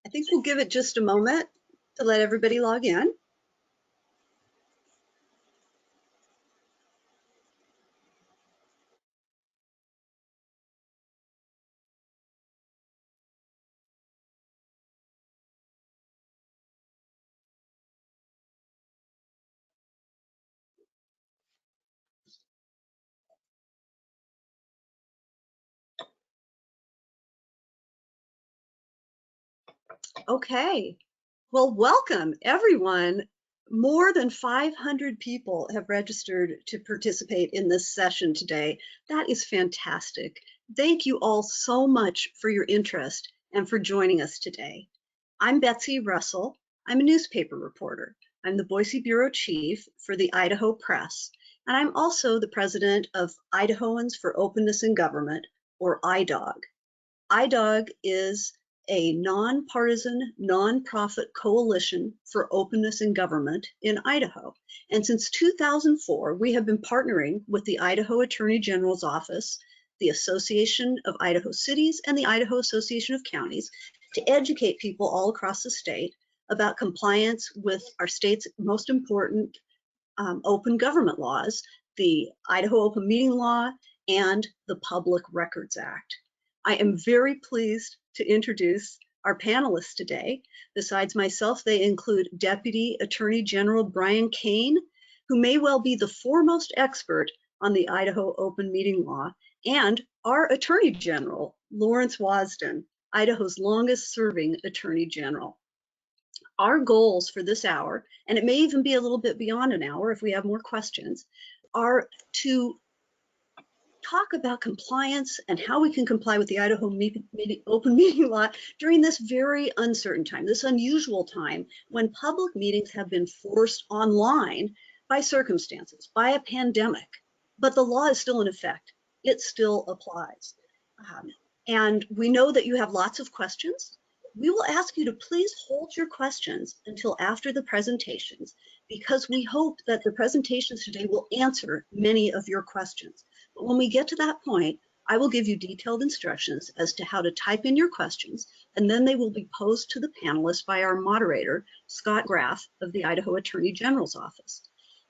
I think we'll give it just a moment to let everybody log in. Okay, well, welcome everyone. More than 500 people have registered to participate in this session today. That is fantastic. Thank you all so much for your interest and for joining us today. I'm Betsy Russell. I'm a newspaper reporter. I'm the Boise Bureau Chief for the Idaho Press, and I'm also the president of Idahoans for Openness in Government, or IDOG. IDOG is a nonpartisan, nonprofit coalition for openness in government in Idaho. And since 2004, we have been partnering with the Idaho Attorney General's Office, the Association of Idaho Cities, and the Idaho Association of Counties to educate people all across the state about compliance with our state's most important open government laws, the Idaho Open Meeting Law and the Public Records Act. I am very pleased to introduce our panelists today. Besides myself, they include Deputy Attorney General Brian Kane, who may well be the foremost expert on the Idaho Open Meeting Law, and our Attorney General, Lawrence Wasden, Idaho's longest serving Attorney General. Our goals for this hour, and it may even be a little bit beyond an hour if we have more questions, are to talk about compliance and how we can comply with the Idaho Open Meeting Law during this very uncertain time, this unusual time when public meetings have been forced online by circumstances, by a pandemic, but the law is still in effect. It still applies. And we know that you have lots of questions. We will ask you to please hold your questions until after the presentations, because we hope that the presentations today will answer many of your questions. But when we get to that point, I will give you detailed instructions as to how to type in your questions, and then they will be posed to the panelists by our moderator, Scott Graff of the Idaho Attorney General's Office.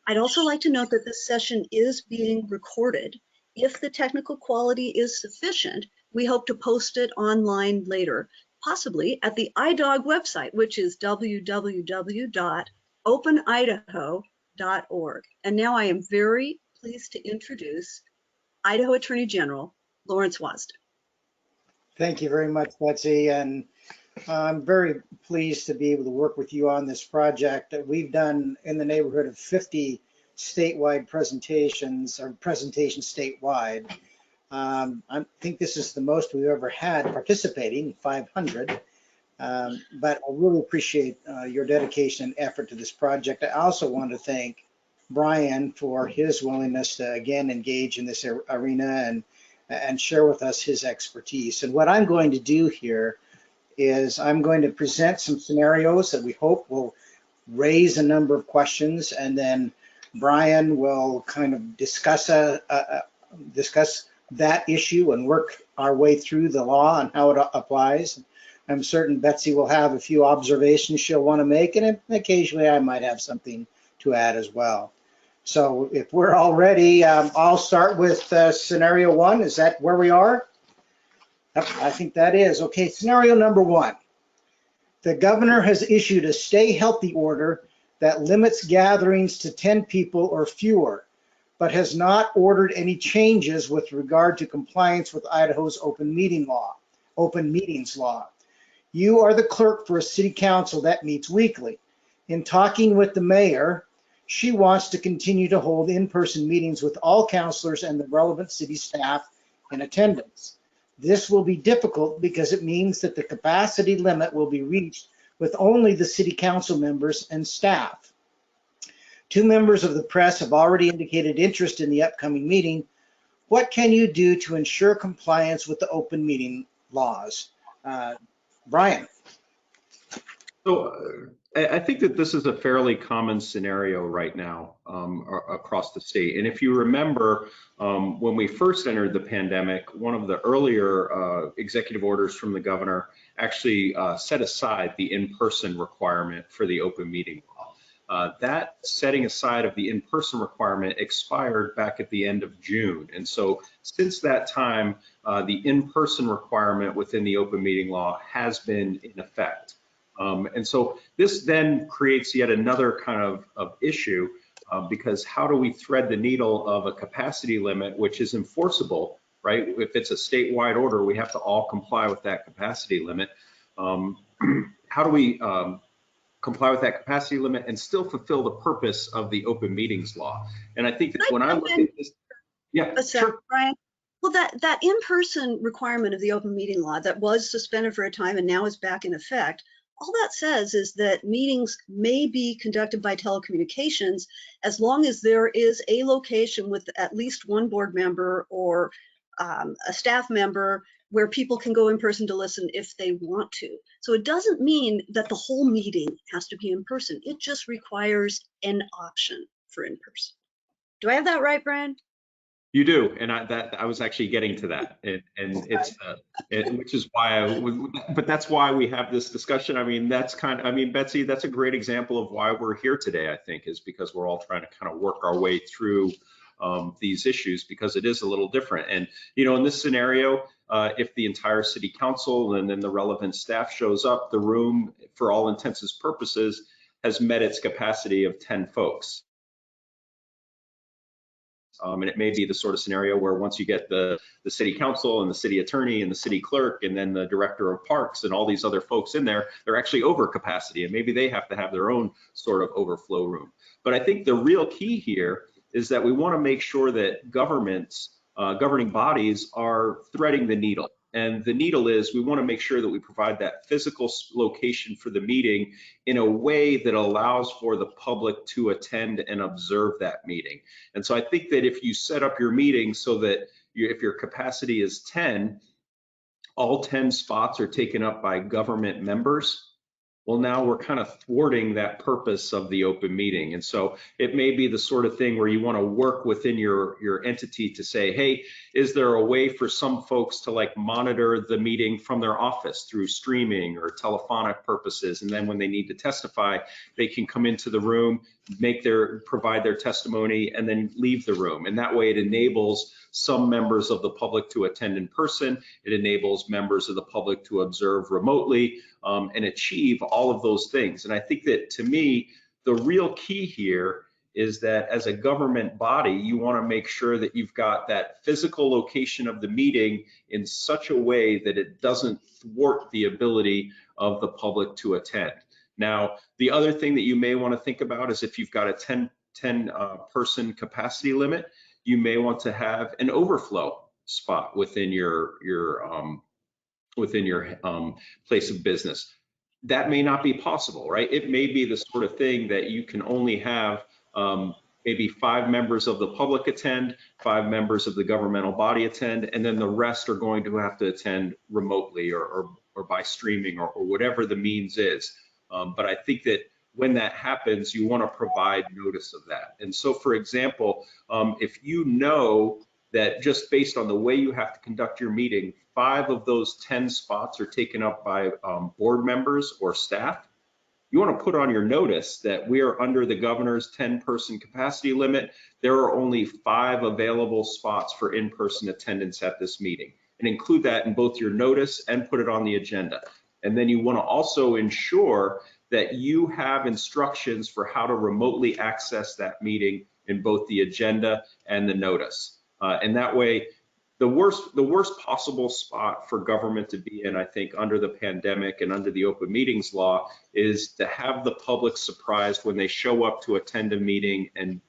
I'd also like to note that this session is being recorded. If the technical quality is sufficient, we hope to post it online later, possibly at the IDOG website, which is www.openidaho.org. And now I am very pleased to introduce Idaho Attorney General Lawrence Wasden. Thank you very much, Betsy. And I'm very pleased to be able to work with you on this project. We've done in the neighborhood of 50 statewide presentations, or presentations statewide. I think this is the most we've ever had participating, 500. But I really appreciate your dedication and effort to this project. I also want to thank Brian for his willingness to again engage in this arena and share with us his expertise. And what I'm going to do here is I'm going to present some scenarios that we hope will raise a number of questions, and then Brian will kind of discuss that issue and work our way through the law and how it applies. I'm certain Betsy will have a few observations she'll want to make, and occasionally I might have something to add as well. So if we're all ready, I'll start with scenario one. Is that where we are? Yep, I think that is. Okay, scenario number one. The governor has issued a stay healthy order that limits gatherings to 10 people or fewer, but has not ordered any changes with regard to compliance with Idaho's open meetings law. You are the clerk for a city council that meets weekly. In talking with the mayor, she wants to continue to hold in-person meetings with all councilors and the relevant city staff in attendance. This will be difficult because it means that the capacity limit will be reached with only the city council members and staff. 2 members of the press have already indicated interest in the upcoming meeting. What can you do to ensure compliance with the open meeting laws? Brian. So I think that this is a fairly common scenario right now across the state. And if you remember, when we first entered the pandemic, one of the earlier executive orders from the governor actually set aside the in-person requirement for the open meeting law. That setting aside of the in-person requirement expired back at the end of June. And so since that time, the in-person requirement within the open meeting law has been in effect. And so this then creates yet another kind of issue because how do we thread the needle of a capacity limit, which is enforceable, right? If it's a statewide order, we have to all comply with that capacity limit. How do we comply with that capacity limit and still fulfill the purpose of the open meetings law? And I think that when I look at this, yeah, a sec, sure. Brian. Well, that in-person requirement of the open meeting law that was suspended for a time and now is back in effect, all that says is that meetings may be conducted by telecommunications as long as there is a location with at least one board member or a staff member where people can go in person to listen if they want to. So it doesn't mean that the whole meeting has to be in person. It just requires an option for in person. Do I have that right, Brian? You do, and I was actually getting to that, and it's which is why but that's why we have this discussion. I mean, Betsy, that's a great example of why we're here today. I think is because we're all trying to kind of work our way through these issues because it is a little different. And in this scenario, if the entire city council and then the relevant staff shows up, the room, for all intents and purposes, has met its capacity of 10 folks. And it may be the sort of scenario where once you get the city council and the city attorney and the city clerk and then the director of parks and all these other folks in there, they're actually over capacity and maybe they have to have their own sort of overflow room. But I think the real key here is that we want to make sure that governments, governing bodies are threading the needle. And the needle is we want to make sure that we provide that physical location for the meeting in a way that allows for the public to attend and observe that meeting. And so I think that if you set up your meeting so that if your capacity is 10, all 10 spots are taken up by government members, well, now we're kind of thwarting that purpose of the open meeting. And so it may be the sort of thing where you want to work within your entity to say, hey, is there a way for some folks to like monitor the meeting from their office through streaming or telephonic purposes? And then when they need to testify, they can come into the room, provide their testimony, and then leave the room. And that way it enables some members of the public to attend in person. It enables members of the public to observe remotely and achieve all of those things. And I think that to me, the real key here is that as a government body, you want to make sure that you've got that physical location of the meeting in such a way that it doesn't thwart the ability of the public to attend. Now, the other thing that you may want to think about is if you've got a 10 person capacity limit, you may want to have an overflow spot within your place of business. That may not be possible, right? It may be the sort of thing that you can only have maybe 5 members of the public attend, 5 members of the governmental body attend, and then the rest are going to have to attend remotely or by streaming or whatever the means is. But I think that when that happens, you want to provide notice of that. And so, for example, if you know that just based on the way you have to conduct your meeting, 5 of those 10 spots are taken up by board members or staff, you want to put on your notice that we are under the governor's 10-person capacity limit. There are only 5 available spots for in-person attendance at this meeting, and include that in both your notice and put it on the agenda. And then you want to also ensure that you have instructions for how to remotely access that meeting in both the agenda and the notice. And that way, the worst possible spot for government to be in, I think, under the pandemic and under the open meetings law is to have the public surprised when they show up to attend a meeting and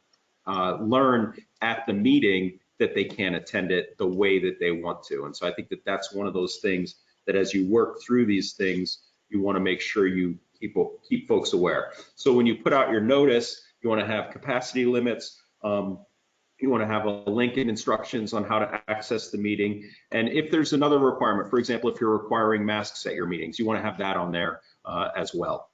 learn at the meeting that they can't attend it the way that they want to. And so I think that that's one of those things that as you work through these things, you want to make sure you keep folks aware. So when you put out your notice, you want to have capacity limits. You want to have a link and instructions on how to access the meeting. And if there's another requirement, for example, if you're requiring masks at your meetings, you want to have that on there as well.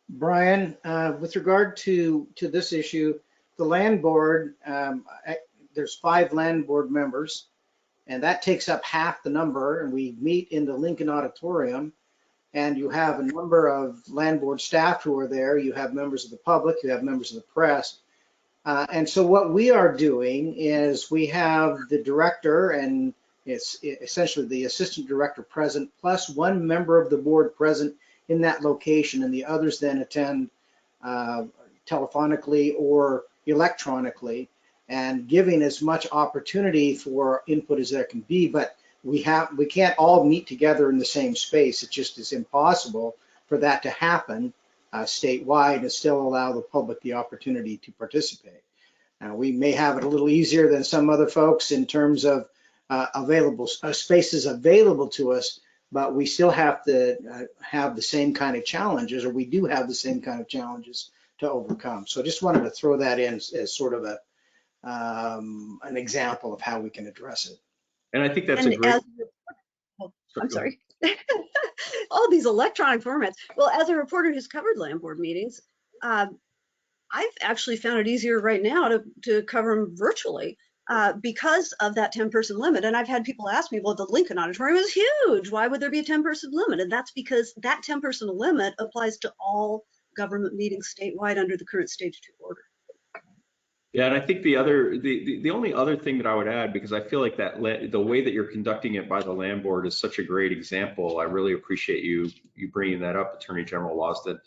Brian, with regard to this issue, the land board, there's 5 land board members, and that takes up half the number. And we meet in the Lincoln Auditorium, and you have a number of land board staff who are there. You have members of the public, you have members of the press. And so what we are doing is we have the director and it's essentially the assistant director present, plus 1 member of the board present in that location, and the others then attend telephonically or electronically, and giving as much opportunity for input as there can be. But we can't all meet together in the same space. It just is impossible for that to happen statewide and still allow the public the opportunity to participate. We may have it a little easier than some other folks in terms of available spaces available to us, but we still have to have the same kind of challenges, or we do have the same kind of challenges to overcome. So I just wanted to throw that in as sort of an example of how we can address it. And I think that's And a great. I'm sorry. All these electronic formats. Well, as a reporter who's covered land board meetings, I've actually found it easier right now to cover them virtually because of that 10-person limit. And I've had people ask me, well, the Lincoln Auditorium is huge. Why would there be a 10-person limit? And that's because that 10-person limit applies to all government meetings statewide under the current stage 2 order. Yeah, and I think the only other thing that I would add, because I feel like that the way that you're conducting it by the land board is such a great example. I really appreciate you bringing that up, Attorney General Losden,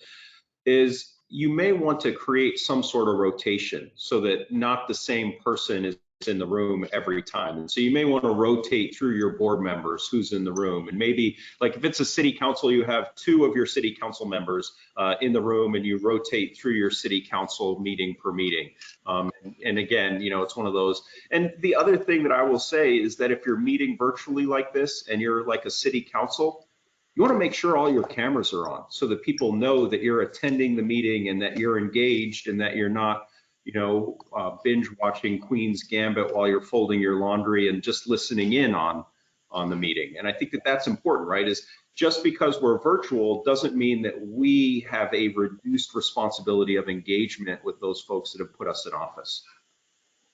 is you may want to create some sort of rotation so that not the same person is in the room every time. And so you may want to rotate through your board members who's in the room. And maybe like if it's a city council, you have 2 of your city council members in the room, and you rotate through your city council meeting per meeting. And again, you know, it's one of those. And the other thing that I will say is that if you're meeting virtually like this and you're like a city council, you want to make sure all your cameras are on so that people know that you're attending the meeting and that you're engaged and that you're not, you know, binge watching Queen's Gambit while you're folding your laundry and just listening in on the meeting. And I think that that's important, right? Is just because we're virtual doesn't mean that we have a reduced responsibility of engagement with those folks that have put us in office.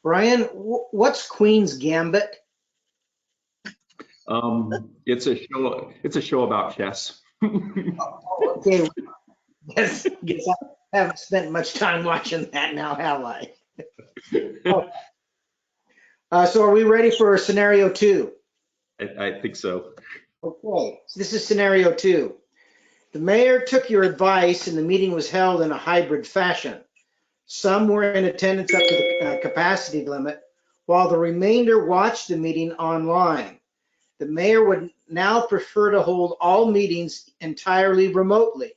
Brian, what's Queen's Gambit? It's a show about chess. Okay. Guess I haven't spent much time watching that now, have I? So are we ready for scenario 2? I think so. Okay, so this is scenario 2. The mayor took your advice and the meeting was held in a hybrid fashion. Some were in attendance up to the capacity limit, while the remainder watched the meeting online. The mayor would now prefer to hold all meetings entirely remotely,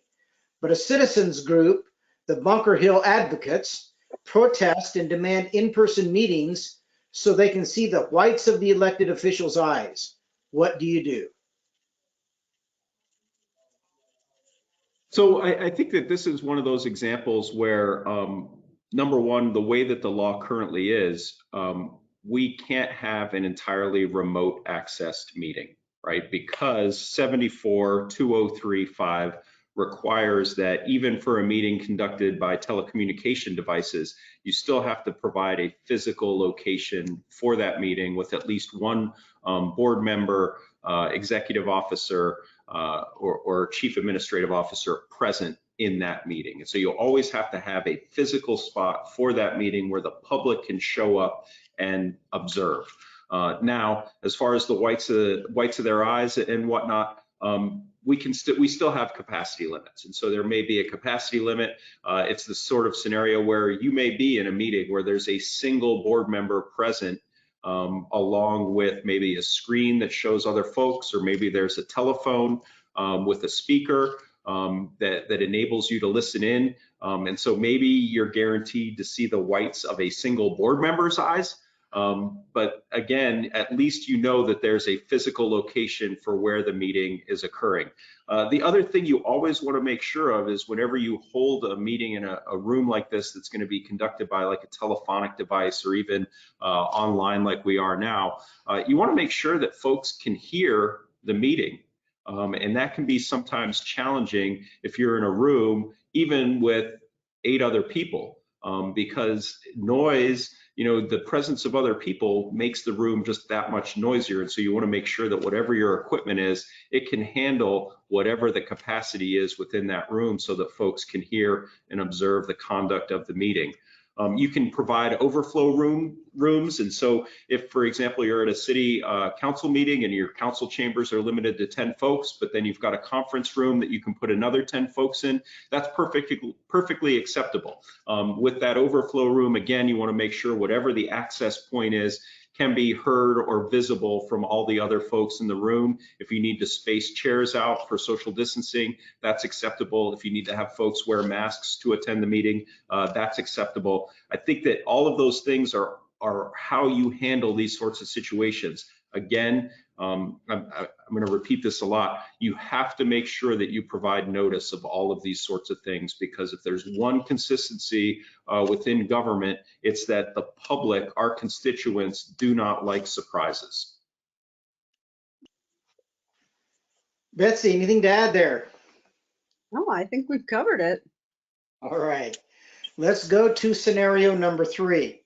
but a citizens group, the Bunker Hill Advocates, protest and demand in-person meetings so they can see the whites of the elected officials' eyes. What do you do? So I think that this is one of those examples where, number one, the way that the law currently is, we can't have an entirely remote accessed meeting, right? Because 74-2035 requires that even for a meeting conducted by telecommunication devices, you still have to provide a physical location for that meeting with at least 1 board member, executive officer, or chief administrative officer present in that meeting. And so you'll always have to have a physical spot for that meeting where the public can show up and observe. Now, as far as the whites of their eyes and whatnot, we still have capacity limits. And so there may be a capacity limit. It's the sort of scenario where you may be in a meeting where there's a single board member present, along with maybe a screen that shows other folks, or maybe there's a telephone with a speaker that enables you to listen in. And so maybe you're guaranteed to see the whites of a single board member's eyes. But again, at least you know that there's a physical location for where the meeting is occurring. The other thing you always want to make sure of is whenever you hold a meeting in a room like this that's going to be conducted by like a telephonic device or even online like we are now, you want to make sure that folks can hear the meeting. And that can be sometimes challenging if you're in a room, even with 8 other people, because noise, the presence of other people makes the room just that much noisier. And so you want to make sure that whatever your equipment is, it can handle whatever the capacity is within that room so that folks can hear and observe the conduct of the meeting. You can provide overflow rooms. And so if, for example, you're at a city council meeting and your council chambers are limited to 10 folks, but then you've got a conference room that you can put another 10 folks in, that's perfectly acceptable. With that overflow room, again, you want to make sure whatever the access point is can be heard or visible from all the other folks in the room. If you need to space chairs out for social distancing, that's acceptable. If you need to have folks wear masks to attend the meeting, that's acceptable. I think that all of those things are how you handle these sorts of situations. Again, I'm going to repeat this a lot. You have to make sure that you provide notice of all of these sorts of things, because if there's one consistency within government, it's that the public, our constituents, do not like surprises. Betsy, anything to add there? No, I think we've covered it. All right, let's go to scenario number 3.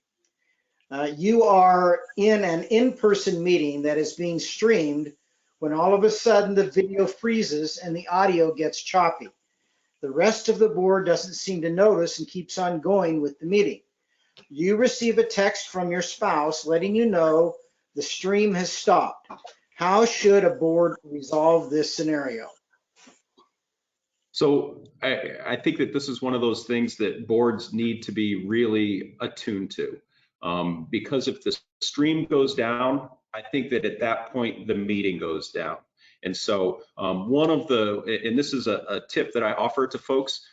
You are in an in-person meeting that is being streamed when all of a sudden the video freezes and the audio gets choppy. The rest of the board doesn't seem to notice and keeps on going with the meeting. You receive a text from your spouse letting you know the stream has stopped. How should a board resolve this scenario? So I think that this is one of those things that boards need to be really attuned to, because if the stream goes down, I think that at that point the meeting goes down. And so and this is a tip that I offer to folks,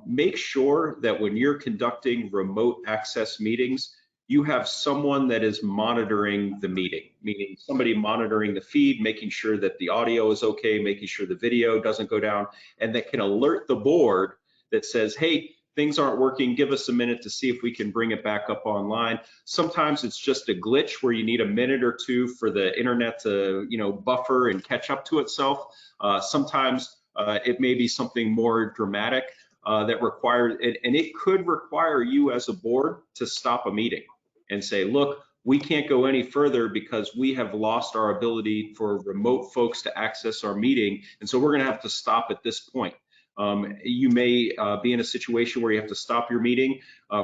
make sure that when you're conducting remote access meetings, you have someone that is monitoring the meeting, meaning somebody monitoring the feed, making sure that the audio is okay, making sure the video doesn't go down, and that can alert the board that says, hey, things aren't working, give us a minute to see if we can bring it back up online. Sometimes it's just a glitch where you need a minute or two for the internet to, buffer and catch up to itself. Sometimes it may be something more dramatic that requires, and it could require you as a board to stop a meeting and say, look, we can't go any further because we have lost our ability for remote folks to access our meeting. And so we're going to have to stop at this point. You may be in a situation where you have to stop your meeting,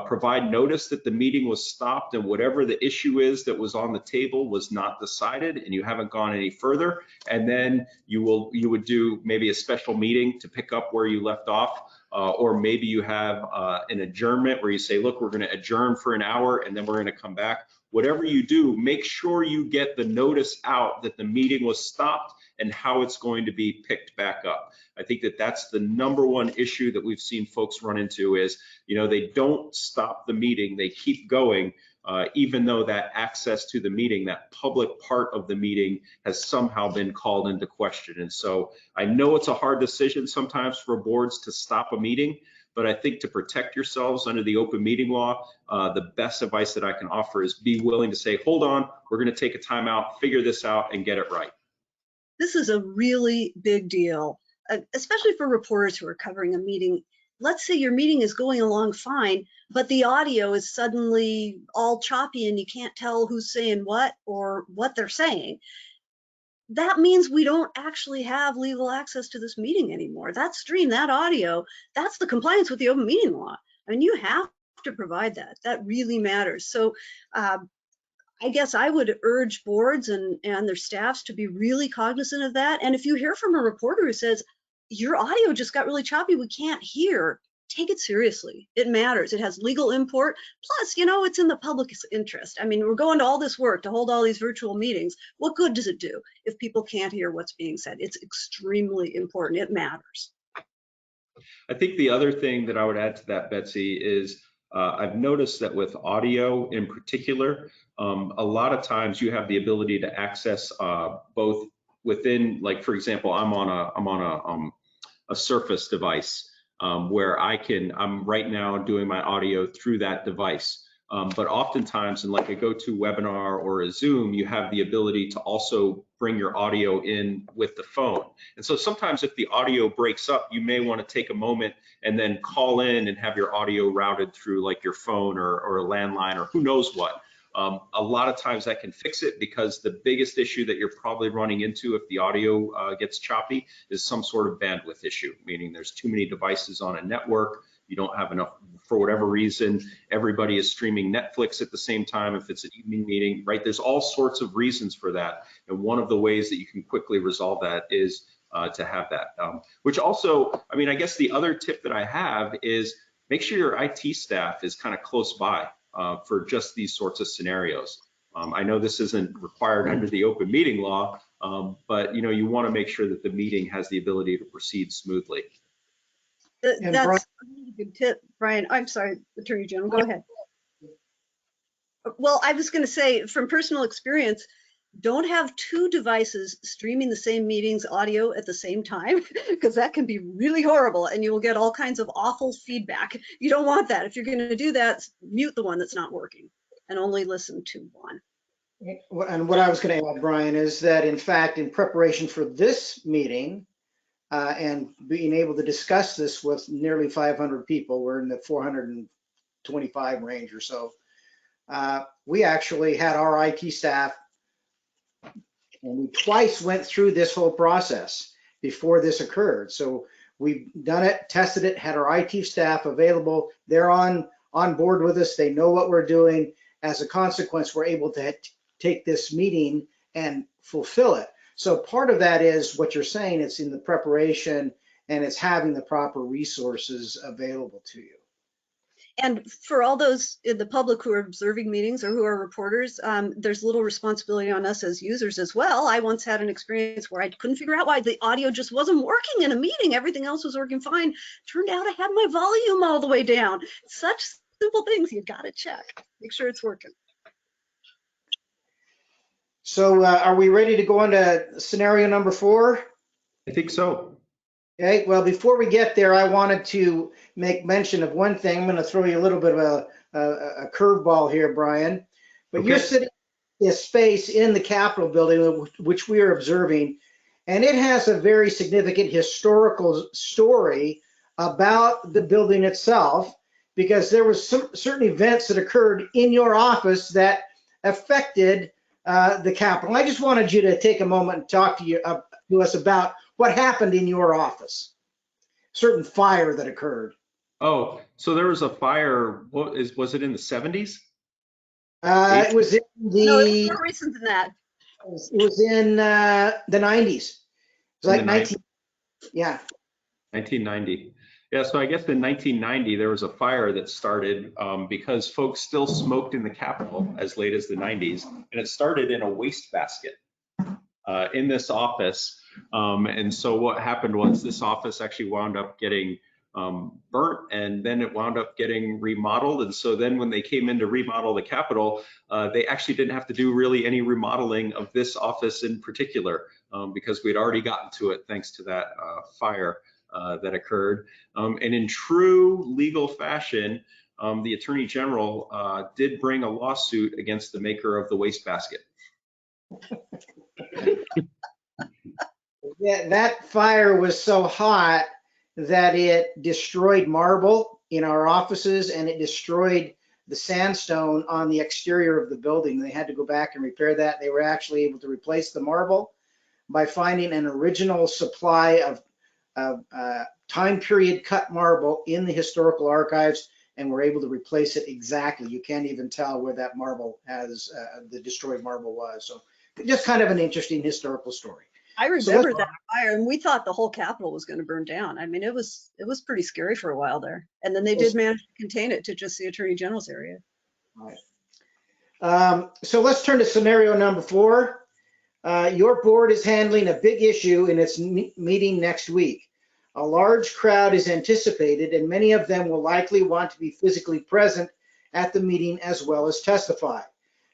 provide notice that the meeting was stopped and whatever the issue is that was on the table was not decided and you haven't gone any further. And then you would do maybe a special meeting to pick up where you left off. Or maybe you have an adjournment where you say, look, we're going to adjourn for an hour and then we're going to come back. Whatever you do, make sure you get the notice out that the meeting was stopped and how it's going to be picked back up. I think that that's the number one issue that we've seen folks run into is, they don't stop the meeting, they keep going, even though that access to the meeting, that public part of the meeting has somehow been called into question. And so I know it's a hard decision sometimes for boards to stop a meeting, but I think to protect yourselves under the open meeting law, the best advice that I can offer is be willing to say, hold on, we're going to take a time out, figure this out and get it right. This is a really big deal, especially for reporters who are covering a meeting. Let's say your meeting is going along fine, but the audio is suddenly all choppy and you can't tell who's saying what or what they're saying. That means we don't actually have legal access to this meeting anymore. That stream, that audio, that's the compliance with the open meeting law. I mean, you have to provide that. That really matters. So I guess I would urge boards and their staffs to be really cognizant of that. And if you hear from a reporter who says, your audio just got really choppy, we can't hear, take it seriously. It matters. It has legal import. Plus, it's in the public's interest. I mean, we're going to all this work to hold all these virtual meetings. What good does it do if people can't hear what's being said? It's extremely important. It matters. I think the other thing that I would add to that, Betsy, is I've noticed that with audio in particular, a lot of times you have the ability to access both within, like for example, I'm on a Surface device where I'm right now doing my audio through that device. But oftentimes in like a GoToWebinar or a Zoom, you have the ability to also bring your audio in with the phone. And so sometimes if the audio breaks up, you may want to take a moment and then call in and have your audio routed through like your phone or a landline or who knows what. A lot of times that can fix it, because the biggest issue that you're probably running into if the audio gets choppy is some sort of bandwidth issue, meaning there's too many devices on a network. You don't have enough, for whatever reason, everybody is streaming Netflix at the same time if it's an evening meeting, right? There's all sorts of reasons for that. And one of the ways that you can quickly resolve that is to have that. Which also, I mean, I guess the other tip that I have is make sure your IT staff is kind of close by for just these sorts of scenarios. I know this isn't required under the open meeting law, but you want to make sure that the meeting has the ability to proceed smoothly. And That's Brian, a really good tip, Brian. I'm sorry, Attorney General, go ahead. Well, I was going to say, from personal experience, don't have two devices streaming the same meeting's audio at the same time, because that can be really horrible and you will get all kinds of awful feedback. You don't want that. If you're going to do that, mute the one that's not working and only listen to one. and what I was going to add, Brian, is that in fact, in preparation for this meeting and being able to discuss this with nearly 500 people, we're in the 425 range or so. We actually had our IT staff, and we twice went through this whole process before this occurred. So we've done it, tested it, had our IT staff available. They're on board with us. They know what we're doing. As a consequence, we're able to take this meeting and fulfill it. So part of that is what you're saying. It's in the preparation and it's having the proper resources available to you. And for all those in the public who are observing meetings or who are reporters, there's little responsibility on us as users as well. I once had an experience where I couldn't figure out why the audio just wasn't working in a meeting. Everything else was working fine. Turned out I had my volume all the way down. Such simple things you got to check. Make sure it's working. So are we ready to go on to scenario number 4? I think so. Okay, well, before we get there, I wanted to make mention of one thing. I'm going to throw you a little bit of a curveball here, Brian. But Okay. you're sitting in a space in the Capitol building, which we are observing, and it has a very significant historical story about the building itself, because there was some certain events that occurred in your office that affected the Capitol. I just wanted you to take a moment and talk to us about what happened in your office, certain fire that occurred. Oh, so there was a fire. Was it in the 70s? It was in No, it was more recent than that. it was in the 90s. It was like 1990. Yeah, so I guess in 1990 there was a fire that started because folks still smoked in the Capitol as late as the 90s, and it started in a wastebasket in this office. And so what happened was this office actually wound up getting burnt, and then it wound up getting remodeled. And so then when they came in to remodel the Capitol, they actually didn't have to do really any remodeling of this office in particular, because we'd already gotten to it thanks to that fire that occurred. And in true legal fashion, the Attorney General did bring a lawsuit against the maker of the wastebasket. Yeah, that fire was so hot that it destroyed marble in our offices, and it destroyed the sandstone on the exterior of the building. They had to go back and repair that. They were actually able to replace the marble by finding an original supply of time period cut marble in the historical archives, and were able to replace it exactly. You can't even tell where that marble has, the destroyed marble was. So just kind of an interesting historical story. I remember that fire, and we thought the whole Capitol was going to burn down. I mean, it was pretty scary for a while there. And then they did manage to contain it to just the Attorney General's area. Right. So let's turn to scenario number 4. Your board is handling a big issue in its meeting next week. A large crowd is anticipated, and many of them will likely want to be physically present at the meeting as well as testify.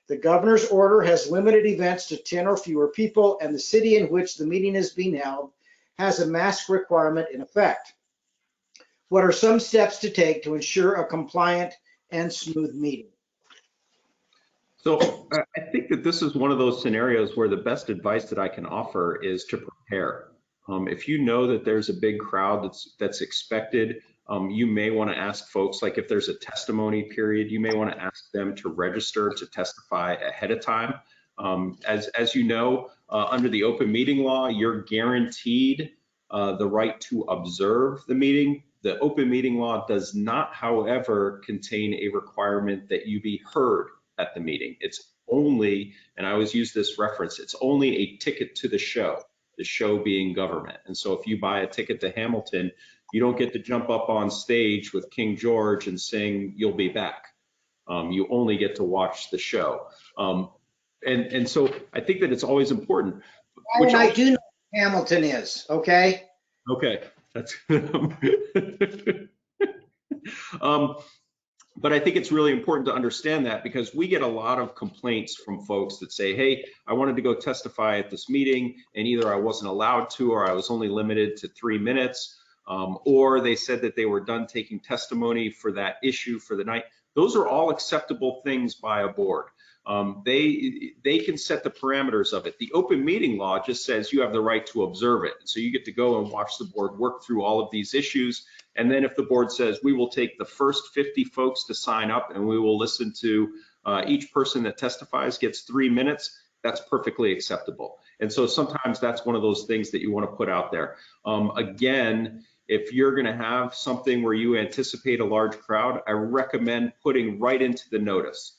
The governor's order has limited events to 10 or fewer people, and the city in which the meeting is being held has a mask requirement in effect. What are some steps to take to ensure a compliant and smooth meeting? So I think that this is one of those scenarios where the best advice that I can offer is to prepare. If you know that there's a big crowd that's expected, you may want to ask folks, like if there's a testimony period, you may want to ask them to register to testify ahead of time. As you know, under the open meeting law, you're guaranteed the right to observe the meeting. The open meeting law does not, however, contain a requirement that you be heard at the meeting. It's only, and I always use this reference, it's only a ticket to the show being government. And so if you buy a ticket to Hamilton, you don't get to jump up on stage with King George and sing "You'll Be Back." You only get to watch the show. And so I think that it's always important. And I do know what Hamilton is, okay? Okay, that's but I think it's really important to understand that, because we get a lot of complaints from folks that say, hey, I wanted to go testify at this meeting and either I wasn't allowed to, or I was only limited to 3 minutes, or they said that they were done taking testimony for that issue for the night. Those are all acceptable things by a board. They can set the parameters of it. The open meeting law just says you have the right to observe it. So you get to go and watch the board work through all of these issues. And then if the board says we will take the first 50 folks to sign up and we will listen to each person that testifies gets 3 minutes, that's perfectly acceptable. And so sometimes that's one of those things that you want to put out there. Again, if you're going to have something where you anticipate a large crowd, I recommend putting right into the notice.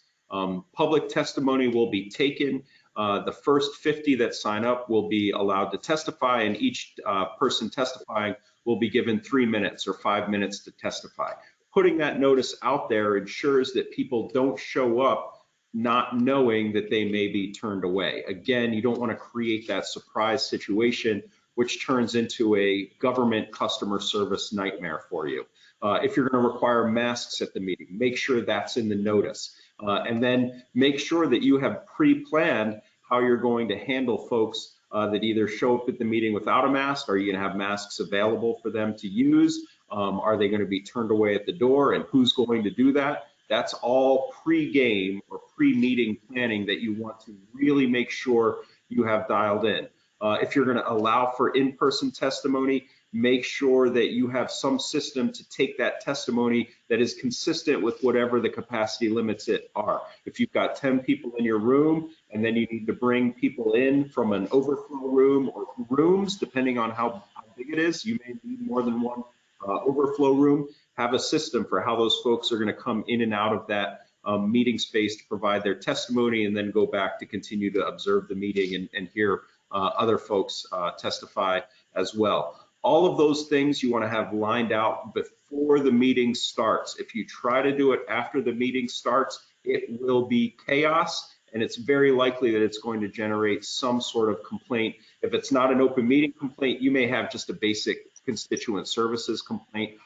Public testimony will be taken. The first 50 that sign up will be allowed to testify, and each person testifying will be given 3 minutes or 5 minutes to testify. Putting that notice out there ensures that people don't show up not knowing that they may be turned away. Again, you don't want to create that surprise situation, which turns into a government customer service nightmare for you. If you're going to require masks at the meeting, make sure that's in the notice. And then make sure that you have pre-planned how you're going to handle folks that either show up at the meeting without a mask. Are you going to have masks available for them to use? Are they going to be turned away at the door, and who's going to do that? That's all pre-game or pre-meeting planning that you want to really make sure you have dialed in. If you're going to allow for in-person testimony, make sure that you have some system to take that testimony that is consistent with whatever the capacity limits are. If you've got 10 people in your room and then you need to bring people in from an overflow room or rooms, depending on how big it is, you may need more than one overflow room. Have a system for how those folks are going to come in and out of that meeting space to provide their testimony and then go back to continue to observe the meeting and hear other folks testify as well. All of those things you want to have lined out before the meeting starts. If you try to do it after the meeting starts, it will be chaos, and it's very likely that it's going to generate some sort of complaint. If it's not an open meeting complaint, you may have just a basic constituent services complaint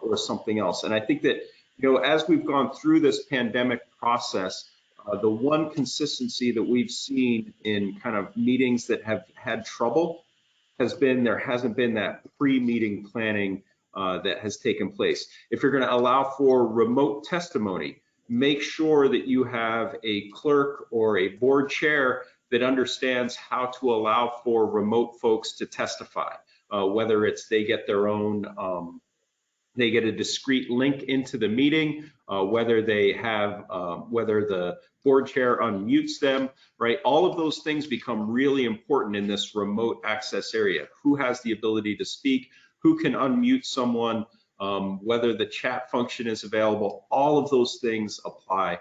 or something else. And I think that, you know, as we've gone through this pandemic process, the one consistency that we've seen in kind of meetings that have had trouble has been there hasn't been that pre-meeting planning that has taken place. If you're going to allow for remote testimony, make sure that you have a clerk or a board chair that understands how to allow for remote folks to testify, whether it's they get their own they get a discrete link into the meeting, whether they have, whether the board chair unmutes them, right? All of those things become really important in this remote access area. Who has the ability to speak? Who can unmute someone? Whether the chat function is available, all of those things apply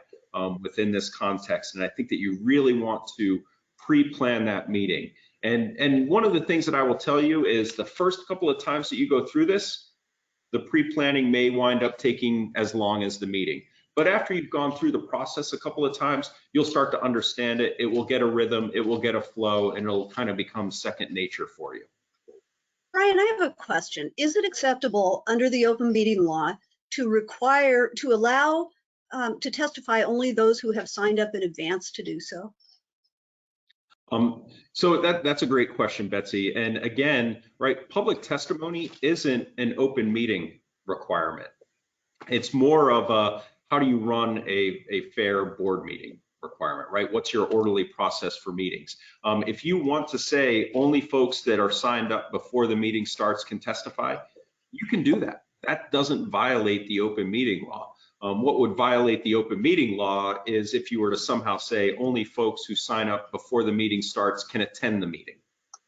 within this context. And I think that you really want to pre-plan that meeting. And one of the things that I will tell you is the first couple of times that you go through this, the pre-planning may wind up taking as long as the meeting. But after you've gone through the process a couple of times, you'll start to understand it. It will get a rhythm, it will get a flow, and it'll kind of become second nature for you. Brian, I have a question. Is it acceptable under the open meeting law to allow to testify only those who have signed up in advance to do so? So that's a great question, Betsy. And again, right, public testimony isn't an open meeting requirement. It's more of a how do you run a fair board meeting requirement, right? What's your orderly process for meetings? If you want to say only folks that are signed up before the meeting starts can testify, you can do that. That doesn't violate the open meeting law. What would violate the open meeting law is if you were to somehow say only folks who sign up before the meeting starts can attend the meeting,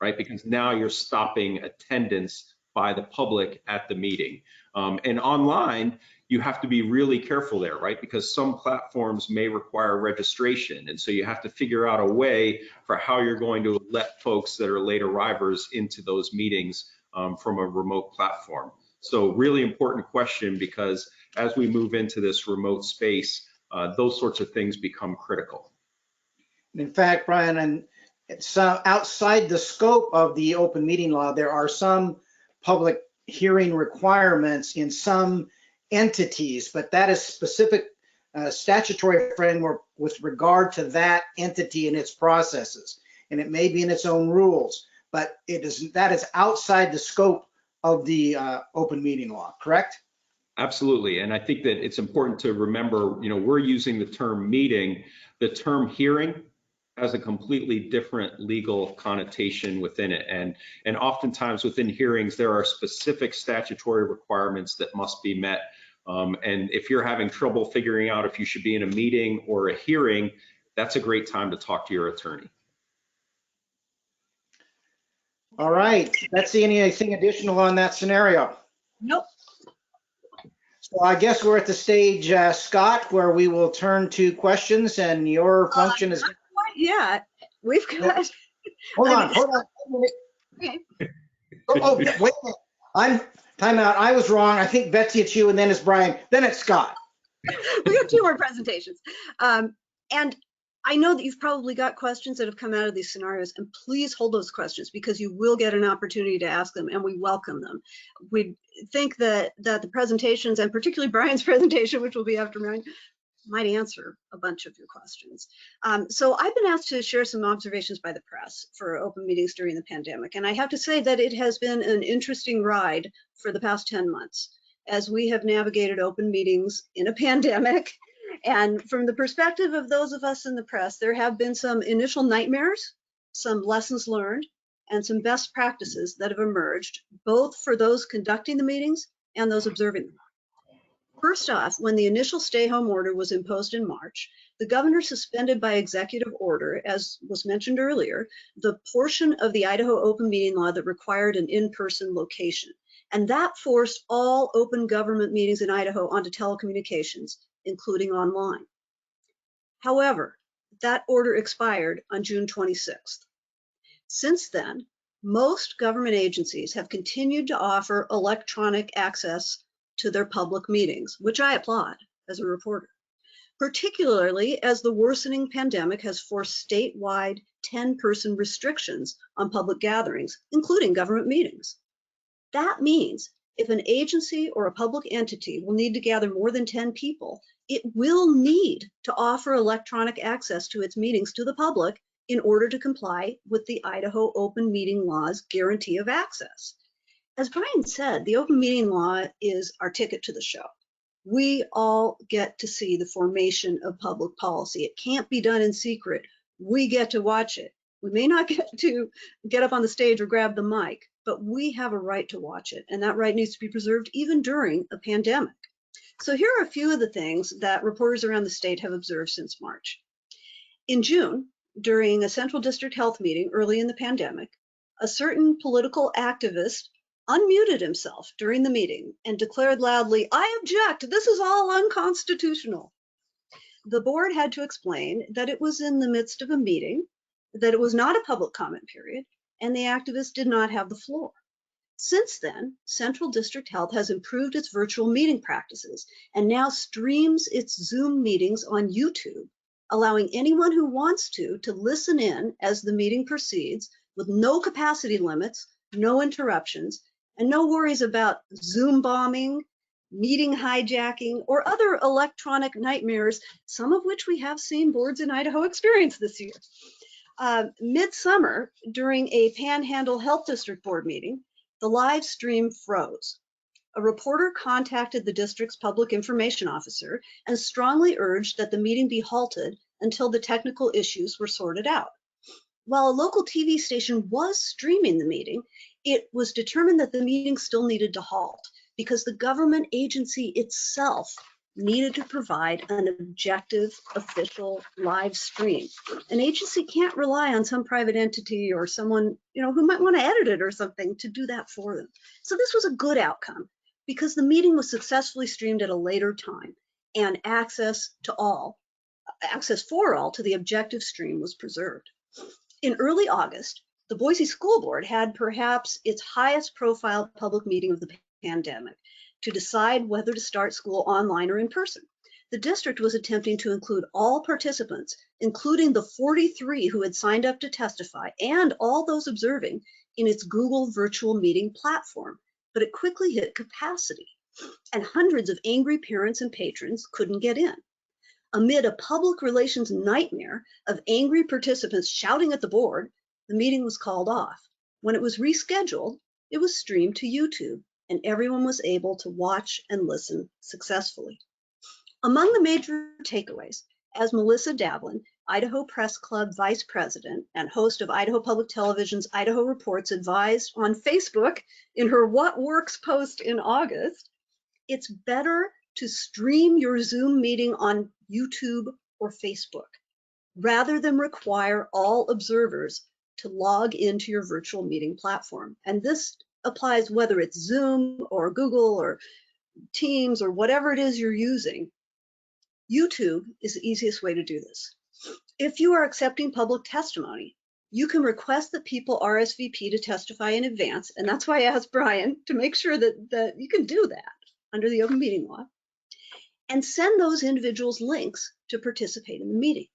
right? Because now you're stopping attendance by the public at the meeting. And online, you have to be really careful there, right? Because some platforms may require registration. And so you have to figure out a way for how you're going to let folks that are late arrivers into those meetings from a remote platform. So really important question, because as we move into this remote space, those sorts of things become critical. In fact, Brian, and it's outside the scope of the open meeting law, there are some public hearing requirements in some entities, but that is specific statutory framework with regard to that entity and its processes. And it may be in its own rules, but that is outside the scope of the open meeting law, correct? Absolutely. And I think that it's important to remember, we're using the term meeting. The term hearing has a completely different legal connotation within it. And oftentimes within hearings, there are specific statutory requirements that must be met. And if you're having trouble figuring out if you should be in a meeting or a hearing, that's a great time to talk to your attorney. All right. Betsy, anything additional on that scenario? Nope. So I guess we're at the stage, Scott, where we will turn to questions, and your function is. Not quite yet. We've got. Hold on. Okay. Oh, wait a minute. Time out. I was wrong. I think Betsy, it's you, and then it's Brian, then it's Scott. We have 2 more presentations. And I know that you've probably got questions that have come out of these scenarios, and please hold those questions because you will get an opportunity to ask them, and we welcome them. We think that the presentations, and particularly Brian's presentation, which will be after mine, might answer a bunch of your questions. So I've been asked to share some observations by the press for open meetings during the pandemic, and I have to say that it has been an interesting ride for the past 10 months as we have navigated open meetings in a pandemic. And from the perspective of those of us in the press, there have been some initial nightmares, some lessons learned, and some best practices that have emerged, both for those conducting the meetings and those observing them. First off, when the initial stay-home order was imposed in March, the governor suspended by executive order, as was mentioned earlier, the portion of the Idaho open meeting law that required an in-person location. And that forced all open government meetings in Idaho onto telecommunications, including online. However, that order expired on June 26th. Since then, most government agencies have continued to offer electronic access to their public meetings, which I applaud as a reporter, particularly as the worsening pandemic has forced statewide 10-person restrictions on public gatherings, including government meetings. That means if an agency or a public entity will need to gather more than 10 people, it will need to offer electronic access to its meetings to the public in order to comply with the Idaho open meeting law's guarantee of access. As Brian said, the open meeting law is our ticket to the show. We all get to see the formation of public policy. It can't be done in secret. We get to watch it. We may not get to get up on the stage or grab the mic, but we have a right to watch it, and that right needs to be preserved even during a pandemic. So here are a few of the things that reporters around the state have observed since March. In June, during a Central District Health meeting early in the pandemic, a certain political activist unmuted himself during the meeting and declared loudly, "I object, this is all unconstitutional." The board had to explain that it was in the midst of a meeting, that it was not a public comment period, and the activist did not have the floor. Since then, Central District Health has improved its virtual meeting practices and now streams its Zoom meetings on YouTube, allowing anyone who wants to listen in as the meeting proceeds with no capacity limits, no interruptions, and no worries about Zoom bombing, meeting hijacking, or other electronic nightmares, some of which we have seen boards in Idaho experience this year. Midsummer, during a Panhandle Health District board meeting, the live stream froze. A reporter contacted the district's public information officer and strongly urged that the meeting be halted until the technical issues were sorted out. While a local TV station was streaming the meeting, it was determined that the meeting still needed to halt because the government agency itself needed to provide an objective, official live stream. An agency can't rely on some private entity or someone, who might want to edit it or something to do that for them. So this was a good outcome because the meeting was successfully streamed at a later time and access for all to the objective stream was preserved. In early August, the Boise School Board had perhaps its highest profile public meeting of the pandemic to decide whether to start school online or in person. The district was attempting to include all participants, including the 43 who had signed up to testify and all those observing, in its Google virtual meeting platform, but it quickly hit capacity, and hundreds of angry parents and patrons couldn't get in. Amid a public relations nightmare of angry participants shouting at the board, the meeting was called off. When it was rescheduled, it was streamed to YouTube, and everyone was able to watch and listen successfully. Among the major takeaways, as Melissa Davlin, Idaho Press Club Vice President and host of Idaho Public Television's Idaho Reports, advised on Facebook in her What Works post in August, it's better to stream your Zoom meeting on YouTube or Facebook, rather than require all observers to log into your virtual meeting platform. And this applies whether it's Zoom or Google or Teams or whatever it is you're using. YouTube is the easiest way to do this. If you are accepting public testimony, you can request that people RSVP to testify in advance, and that's why I asked Brian to make sure that you can do that under the open meeting law, and send those individuals links to participate in the meeting.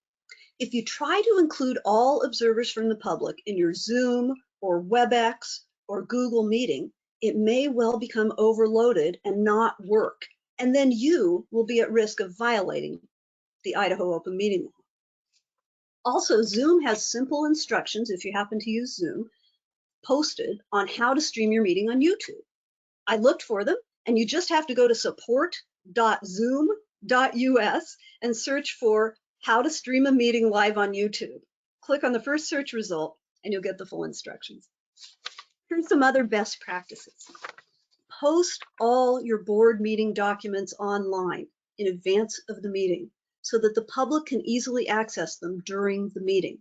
If you try to include all observers from the public in your Zoom or WebEx or Google meeting, it may well become overloaded and not work, and then you will be at risk of violating the Idaho open meeting law. Also, Zoom has simple instructions, if you happen to use Zoom, posted on how to stream your meeting on YouTube. I looked for them, and you just have to go to support.zoom.us and search for how to stream a meeting live on YouTube. Click on the first search result, and you'll get the full instructions. Here's some other best practices. Post all your board meeting documents online in advance of the meeting so that the public can easily access them during the meeting.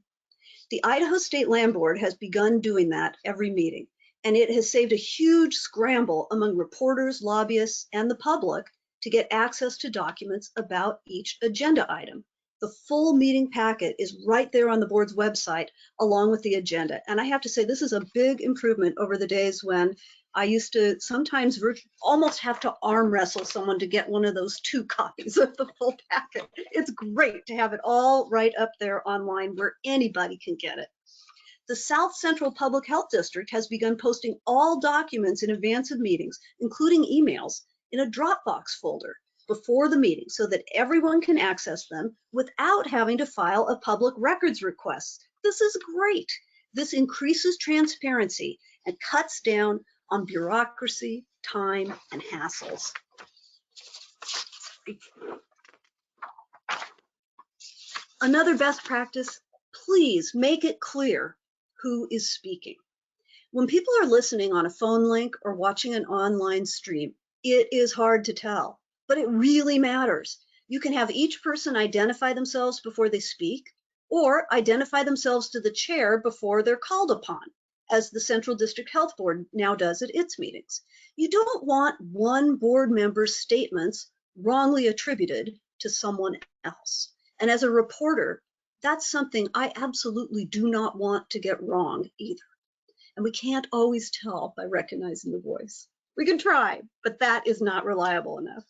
The Idaho State Land Board has begun doing that every meeting, and it has saved a huge scramble among reporters, lobbyists, and the public to get access to documents about each agenda item. The full meeting packet is right there on the board's website along with the agenda. And I have to say, this is a big improvement over the days when I used to sometimes almost have to arm wrestle someone to get one of those 2 copies of the full packet. It's great to have it all right up there online where anybody can get it. The South Central Public Health District has begun posting all documents in advance of meetings, including emails, in a Dropbox folder before the meeting so that everyone can access them without having to file a public records request. This is great. This increases transparency and cuts down on bureaucracy, time, and hassles. Another best practice, please make it clear who is speaking. When people are listening on a phone link or watching an online stream, it is hard to tell, but it really matters. You can have each person identify themselves before they speak, or identify themselves to the chair before they're called upon, as the Central District Health Board now does at its meetings. You don't want one board member's statements wrongly attributed to someone else. And as a reporter, that's something I absolutely do not want to get wrong either. And we can't always tell by recognizing the voice. We can try, but that is not reliable enough.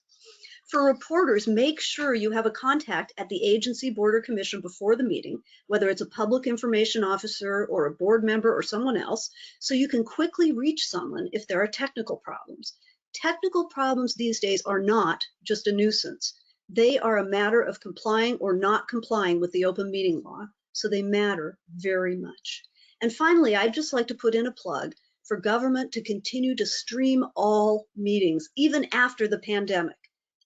For reporters, make sure you have a contact at the agency, board, or commission before the meeting, whether it's a public information officer or a board member or someone else, so you can quickly reach someone if there are technical problems. Technical problems these days are not just a nuisance. They are a matter of complying or not complying with the open meeting law, so they matter very much. And finally, I'd just like to put in a plug for government to continue to stream all meetings, even after the pandemic.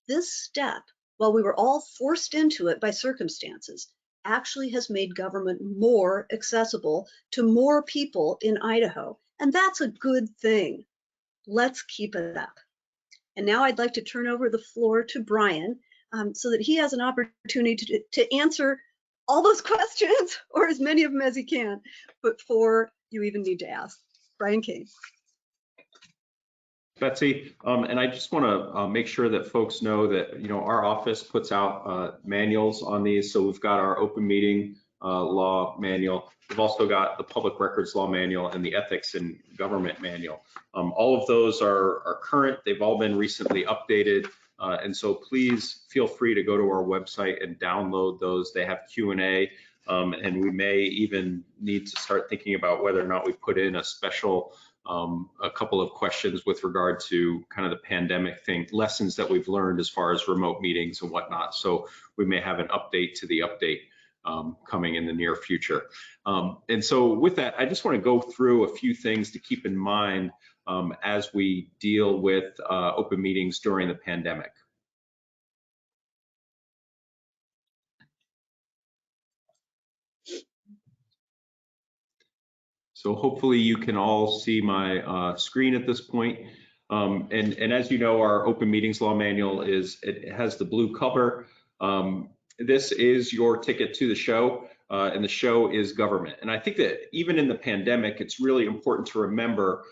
This step, while we were all forced into it by circumstances, actually has made government more accessible to more people in Idaho. And that's a good thing. Let's keep it up. And now I'd like to turn over the floor to Brian so that he has an opportunity to answer all those questions, or as many of them as he can, before you even need to ask. Brian Kane. Betsy, and I just want to make sure that folks know that, you know, our office puts out manuals on these. So we've got our open meeting law manual. We've also got the public records law manual and the ethics in government manual. All of those are current. They've all been recently updated. And so please feel free to go to our website and download those. They have Q&A, and we may even need to start thinking about whether or not we put in a special a couple of questions with regard to kind of the pandemic thing, lessons that we've learned as far as remote meetings and whatnot. So we may have an update to the update coming in the near future. And so with that, I just want to go through a few things to keep in mind as we deal with open meetings during the pandemic. So hopefully you can all see my screen at this point. And as you know, our open meetings law manual it has the blue cover. This is your ticket to the show, and the show is government. And I think that even in the pandemic, it's really important to remember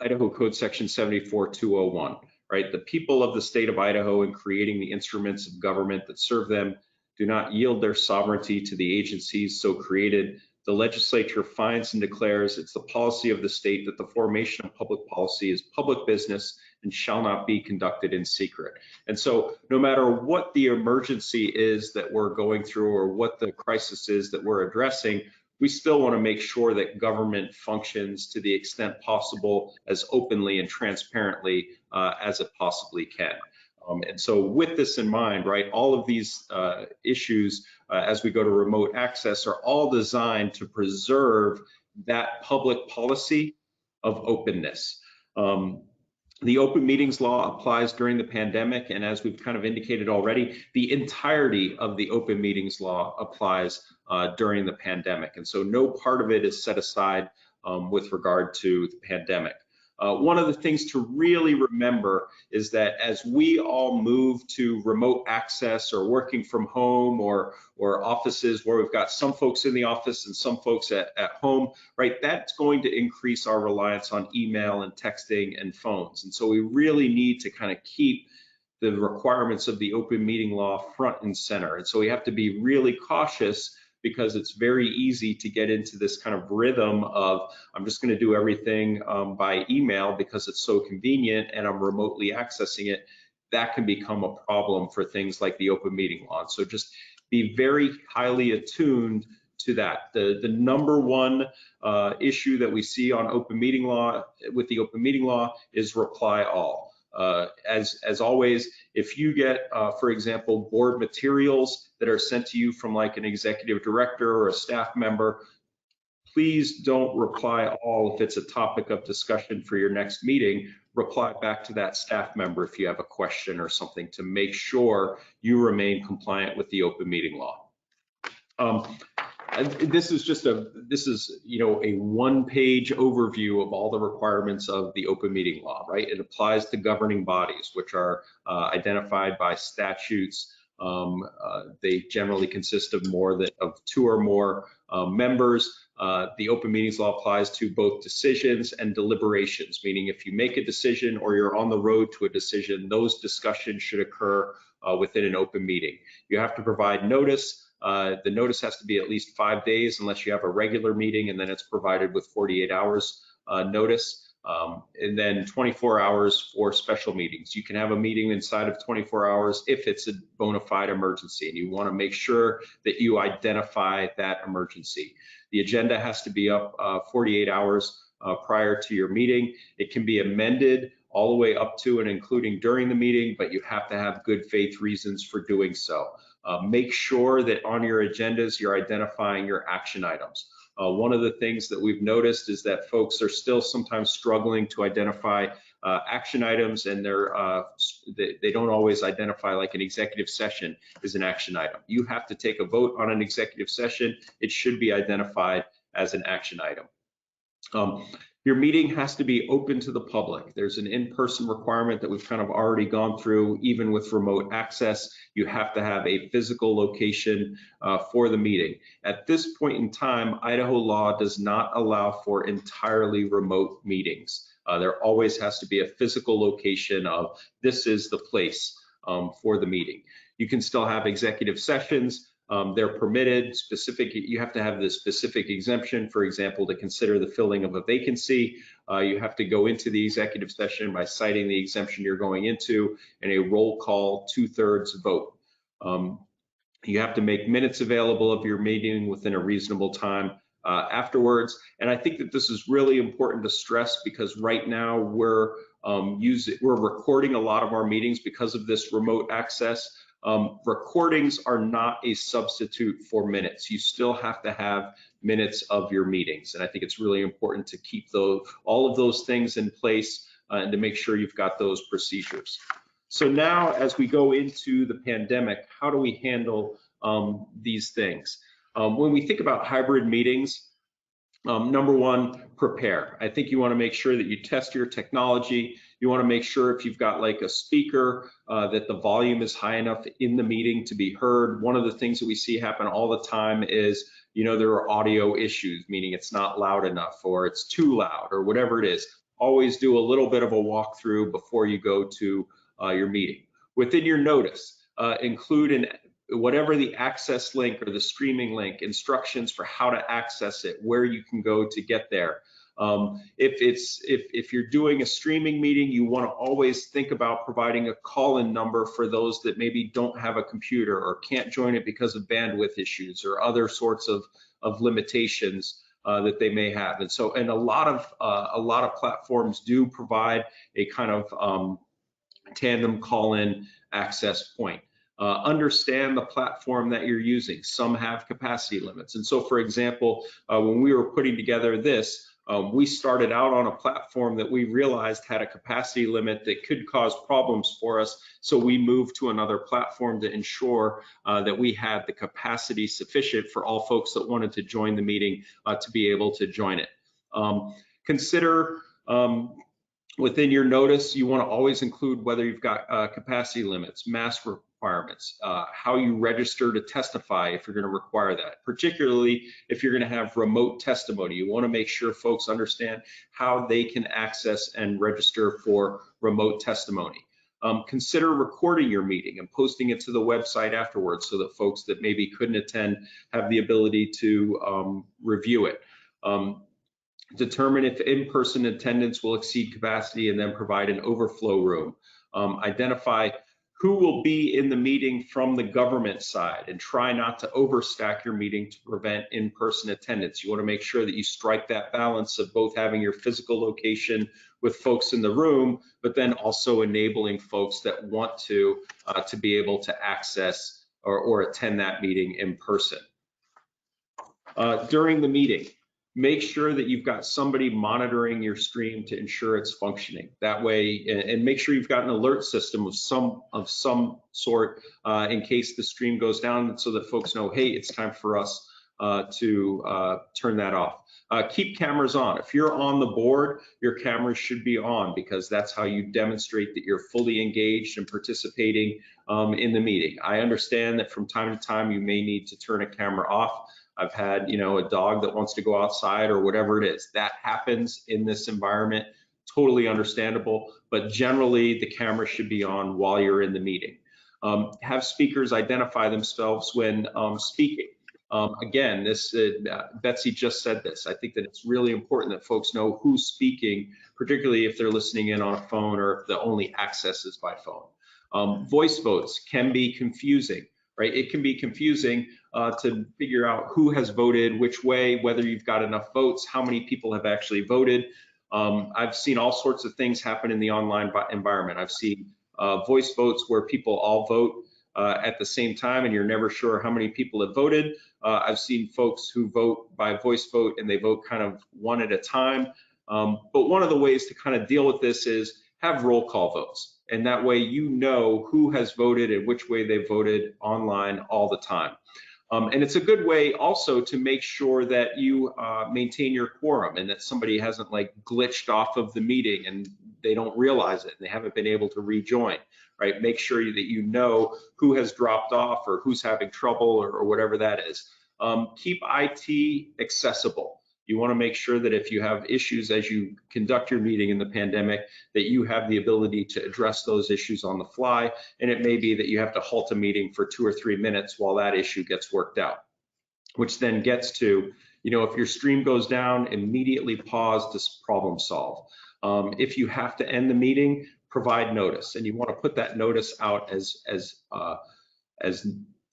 Idaho Code Section 74201, right? The people of the state of Idaho, in creating the instruments of government that serve them, do not yield their sovereignty to the agencies so created. The legislature finds and declares it's the policy of the state that the formation of public policy is public business and shall not be conducted in secret. And so no matter what the emergency is that we're going through or what the crisis is that we're addressing, we still want to make sure that government functions to the extent possible as openly and transparently as it possibly can. And so with this in mind, right, all of these issues as we go to remote access are all designed to preserve that public policy of openness. The open meetings law applies during the pandemic, and as we've kind of indicated already, the entirety of the open meetings law applies during the pandemic. And so no part of it is set aside with regard to the pandemic. One of the things to really remember is that as we all move to remote access or working from home or offices where we've got some folks in the office and some folks at home, right, that's going to increase our reliance on email and texting and phones. And so we really need to kind of keep the requirements of the open meeting law front and center. And so we have to be really cautious because it's very easy to get into this kind of rhythm of I'm just going to do everything by email because it's so convenient and I'm remotely accessing it. That can become a problem for things like the open meeting law. So just be very highly attuned to that. The number one issue that we see on open meeting law with the open meeting law is reply all. As always, if you get, for example, board materials that are sent to you from like an executive director or a staff member, please don't reply all if it's a topic of discussion for your next meeting. Reply back to that staff member if you have a question or something to make sure you remain compliant with the open meeting law. This is you know, a one-page overview of all the requirements of the open meeting law, right? It applies to governing bodies, which are identified by statutes. They generally consist of of 2 or more members. The open meetings law applies to both decisions and deliberations, meaning if you make a decision or you're on the road to a decision, those discussions should occur within an open meeting. You have to provide notice. The notice has to be at least 5 days unless you have a regular meeting, and then it's provided with 48 hours notice. And then 24 hours for special meetings. You can have a meeting inside of 24 hours if it's a bona fide emergency, and you want to make sure that you identify that emergency. The agenda has to be up 48 hours prior to your meeting. It can be amended all the way up to and including during the meeting, but you have to have good faith reasons for doing so. Make sure that on your agendas, you're identifying your action items. One of the things that we've noticed is that folks are still sometimes struggling to identify action items, and they don't always identify like an executive session is an action item. You have to take a vote on an executive session. It should be identified as an action item. Your meeting has to be open to the public. There's an in-person requirement that we've kind of already gone through. Even with remote access, you have to have a physical location for the meeting. At this point in time, Idaho law does not allow for entirely remote meetings. There always has to be a physical location of this is the place for the meeting. You can still have executive sessions. They're permitted. You have to have the specific exemption, for example, to consider the filling of a vacancy. You have to go into the executive session by citing the exemption you're going into and a roll call 2/3 vote. You have to make minutes available of your meeting within a reasonable time afterwards. And I think that this is really important to stress, because right now we're recording a lot of our meetings because of this remote access. Recordings are not a substitute for minutes. You still have to have minutes of your meetings. And I think it's really important to keep all of those things in place and to make sure you've got those procedures. So now, as we go into the pandemic, how do we handle these things? When we think about hybrid meetings, number one, prepare. I think you want to make sure that you test your technology. You want to make sure if you've got like a speaker that the volume is high enough in the meeting to be heard. One of the things that we see happen all the time is, there are audio issues, meaning it's not loud enough or it's too loud or whatever it is. Always do a little bit of a walkthrough before you go to your meeting. Within your notice, include whatever the access link or the streaming link, instructions for how to access it, where you can go to get there. If you're doing a streaming meeting, you want to always think about providing a call-in number for those that maybe don't have a computer or can't join it because of bandwidth issues or other sorts of limitations that they may have. And a lot of platforms do provide a kind of tandem call-in access point. Understand the platform that you're using. Some have capacity limits. And so, for example, when we were putting together this, we started out on a platform that we realized had a capacity limit that could cause problems for us. So we moved to another platform to ensure that we had the capacity sufficient for all folks that wanted to join the meeting to be able to join it. Consider within your notice, you want to always include whether you've got capacity limits, mask requirements, how you register to testify if you're going to require that. Particularly if you're going to have remote testimony, you want to make sure folks understand how they can access and register for remote testimony. Consider recording your meeting and posting it to the website afterwards so that folks that maybe couldn't attend have the ability to review it. Determine if in-person attendance will exceed capacity and then provide an overflow room. Identify who will be in the meeting from the government side and try not to overstack your meeting to prevent in-person attendance. You want to make sure that you strike that balance of both having your physical location with folks in the room, but then also enabling folks that want to be able to access or attend that meeting in person. During the meeting, make sure that you've got somebody monitoring your stream to ensure it's functioning. That way, and make sure you've got an alert system of some sort in case the stream goes down, so that folks know, hey, it's time for us to turn that off. Keep cameras on. If you're on the board, your cameras should be on, because that's how you demonstrate that you're fully engaged and participating in the meeting. I understand that from time to time you may need to turn a camera off. I've had, a dog that wants to go outside or whatever it is. That happens in this environment, totally understandable, but generally the camera should be on while you're in the meeting. Have speakers identify themselves when speaking. Again, Betsy just said this. I think that it's really important that folks know who's speaking, particularly if they're listening in on a phone or if the only access is by phone. Voice votes can be confusing. Right? It can be confusing to figure out who has voted which way, whether you've got enough votes, how many people have actually voted. I've seen all sorts of things happen in the online environment. I've seen voice votes where people all vote at the same time and you're never sure how many people have voted. I've seen folks who vote by voice vote and they vote kind of one at a time. But one of the ways to kind of deal with this is have roll call votes. And that way you know who has voted and which way they voted online all the time. And it's a good way also to make sure that you maintain your quorum and that somebody hasn't like glitched off of the meeting and they don't realize it and they haven't been able to rejoin, right? Make sure that you know who has dropped off or who's having trouble or whatever that is. Keep IT accessible. You want to make sure that if you have issues as you conduct your meeting in the pandemic, that you have the ability to address those issues on the fly. And it may be that you have to halt a meeting for 2 or 3 minutes while that issue gets worked out, which then gets to, if your stream goes down, immediately pause to problem solve. If you have to end the meeting, provide notice, and you want to put that notice out as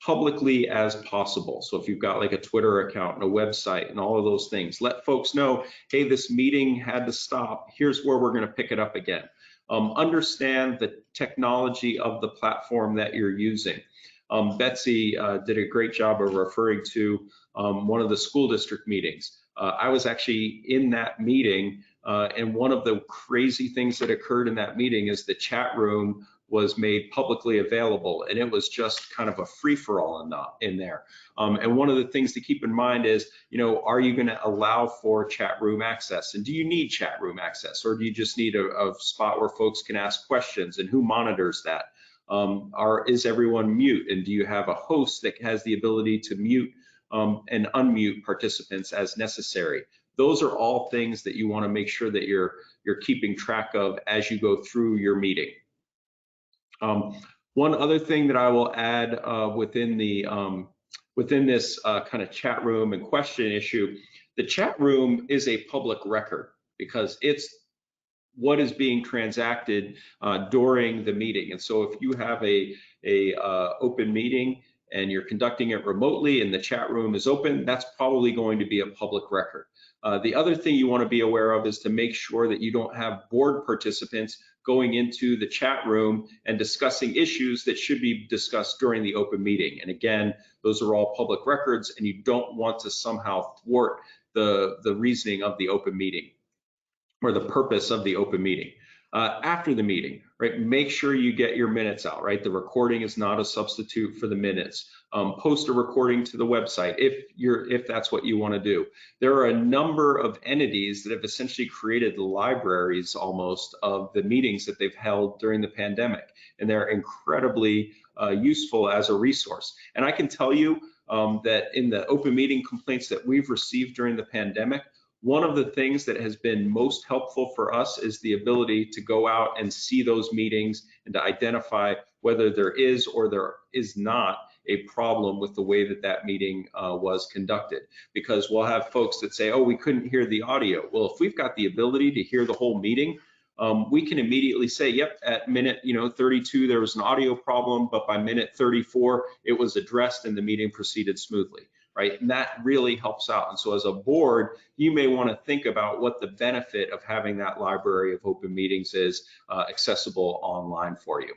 publicly as possible. So if you've got like a Twitter account and a website and all of those things, let folks know, hey, this meeting had to stop. Here's where we're going to pick it up again. Understand the technology of the platform that you're using. Betsy did a great job of referring to one of the school district meetings. I was actually in that meeting, and one of the crazy things that occurred in that meeting is the chat room was made publicly available, and it was just kind of a free-for-all in there. And one of the things to keep in mind is, are you going to allow for chat room access? And do you need chat room access, or do you just need a spot where folks can ask questions, and who monitors that? Is everyone mute, and do you have a host that has the ability to mute and unmute participants as necessary? Those are all things that you want to make sure that you're keeping track of as you go through your meeting. One other thing that I will add within this kind of chat room and question issue, the chat room is a public record because it's what is being transacted during the meeting. And so if you have a open meeting and you're conducting it remotely and the chat room is open, that's probably going to be a public record. The other thing you want to be aware of is to make sure that you don't have board participants going into the chat room and discussing issues that should be discussed during the open meeting. And again, those are all public records, and you don't want to somehow thwart the reasoning of the open meeting or the purpose of the open meeting. After the meeting, right, make sure you get your minutes out, right? The recording is not a substitute for the minutes. Post a recording to the website if that's what you want to do. There are a number of entities that have essentially created libraries almost of the meetings that they've held during the pandemic, and they're incredibly useful as a resource. And I can tell you that in the open meeting complaints that we've received during the pandemic, one of the things that has been most helpful for us is the ability to go out and see those meetings and to identify whether there is or there is not a problem with the way that that meeting was conducted. Because we'll have folks that say, oh, we couldn't hear the audio. Well, if we've got the ability to hear the whole meeting, we can immediately say, yep, at minute 32, there was an audio problem, but by minute 34, it was addressed and the meeting proceeded smoothly. Right? And that really helps out. And so as a board, you may want to think about what the benefit of having that library of open meetings is accessible online for you.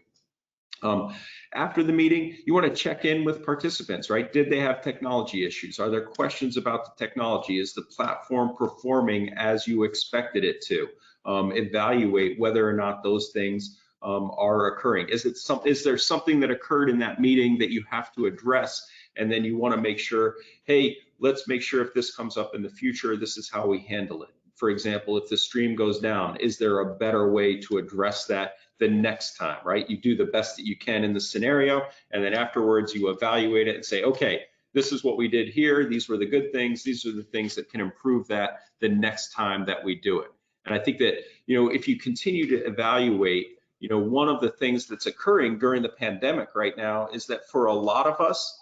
After the meeting, you want to check in with participants, right? Did they have technology issues? Are there questions about the technology? Is the platform performing as you expected it to? Evaluate whether or not those things are occurring. Is there something that occurred in that meeting that you have to address? And then you want to make sure, hey, let's make sure if this comes up in the future, this is how we handle it. For example, if the stream goes down, is there a better way to address that the next time, right? You do the best that you can in the scenario, and then afterwards you evaluate it and say, okay, this is what we did here. These were the good things. These are the things that can improve that the next time that we do it. And I think that, if you continue to evaluate, one of the things that's occurring during the pandemic right now is that for a lot of us,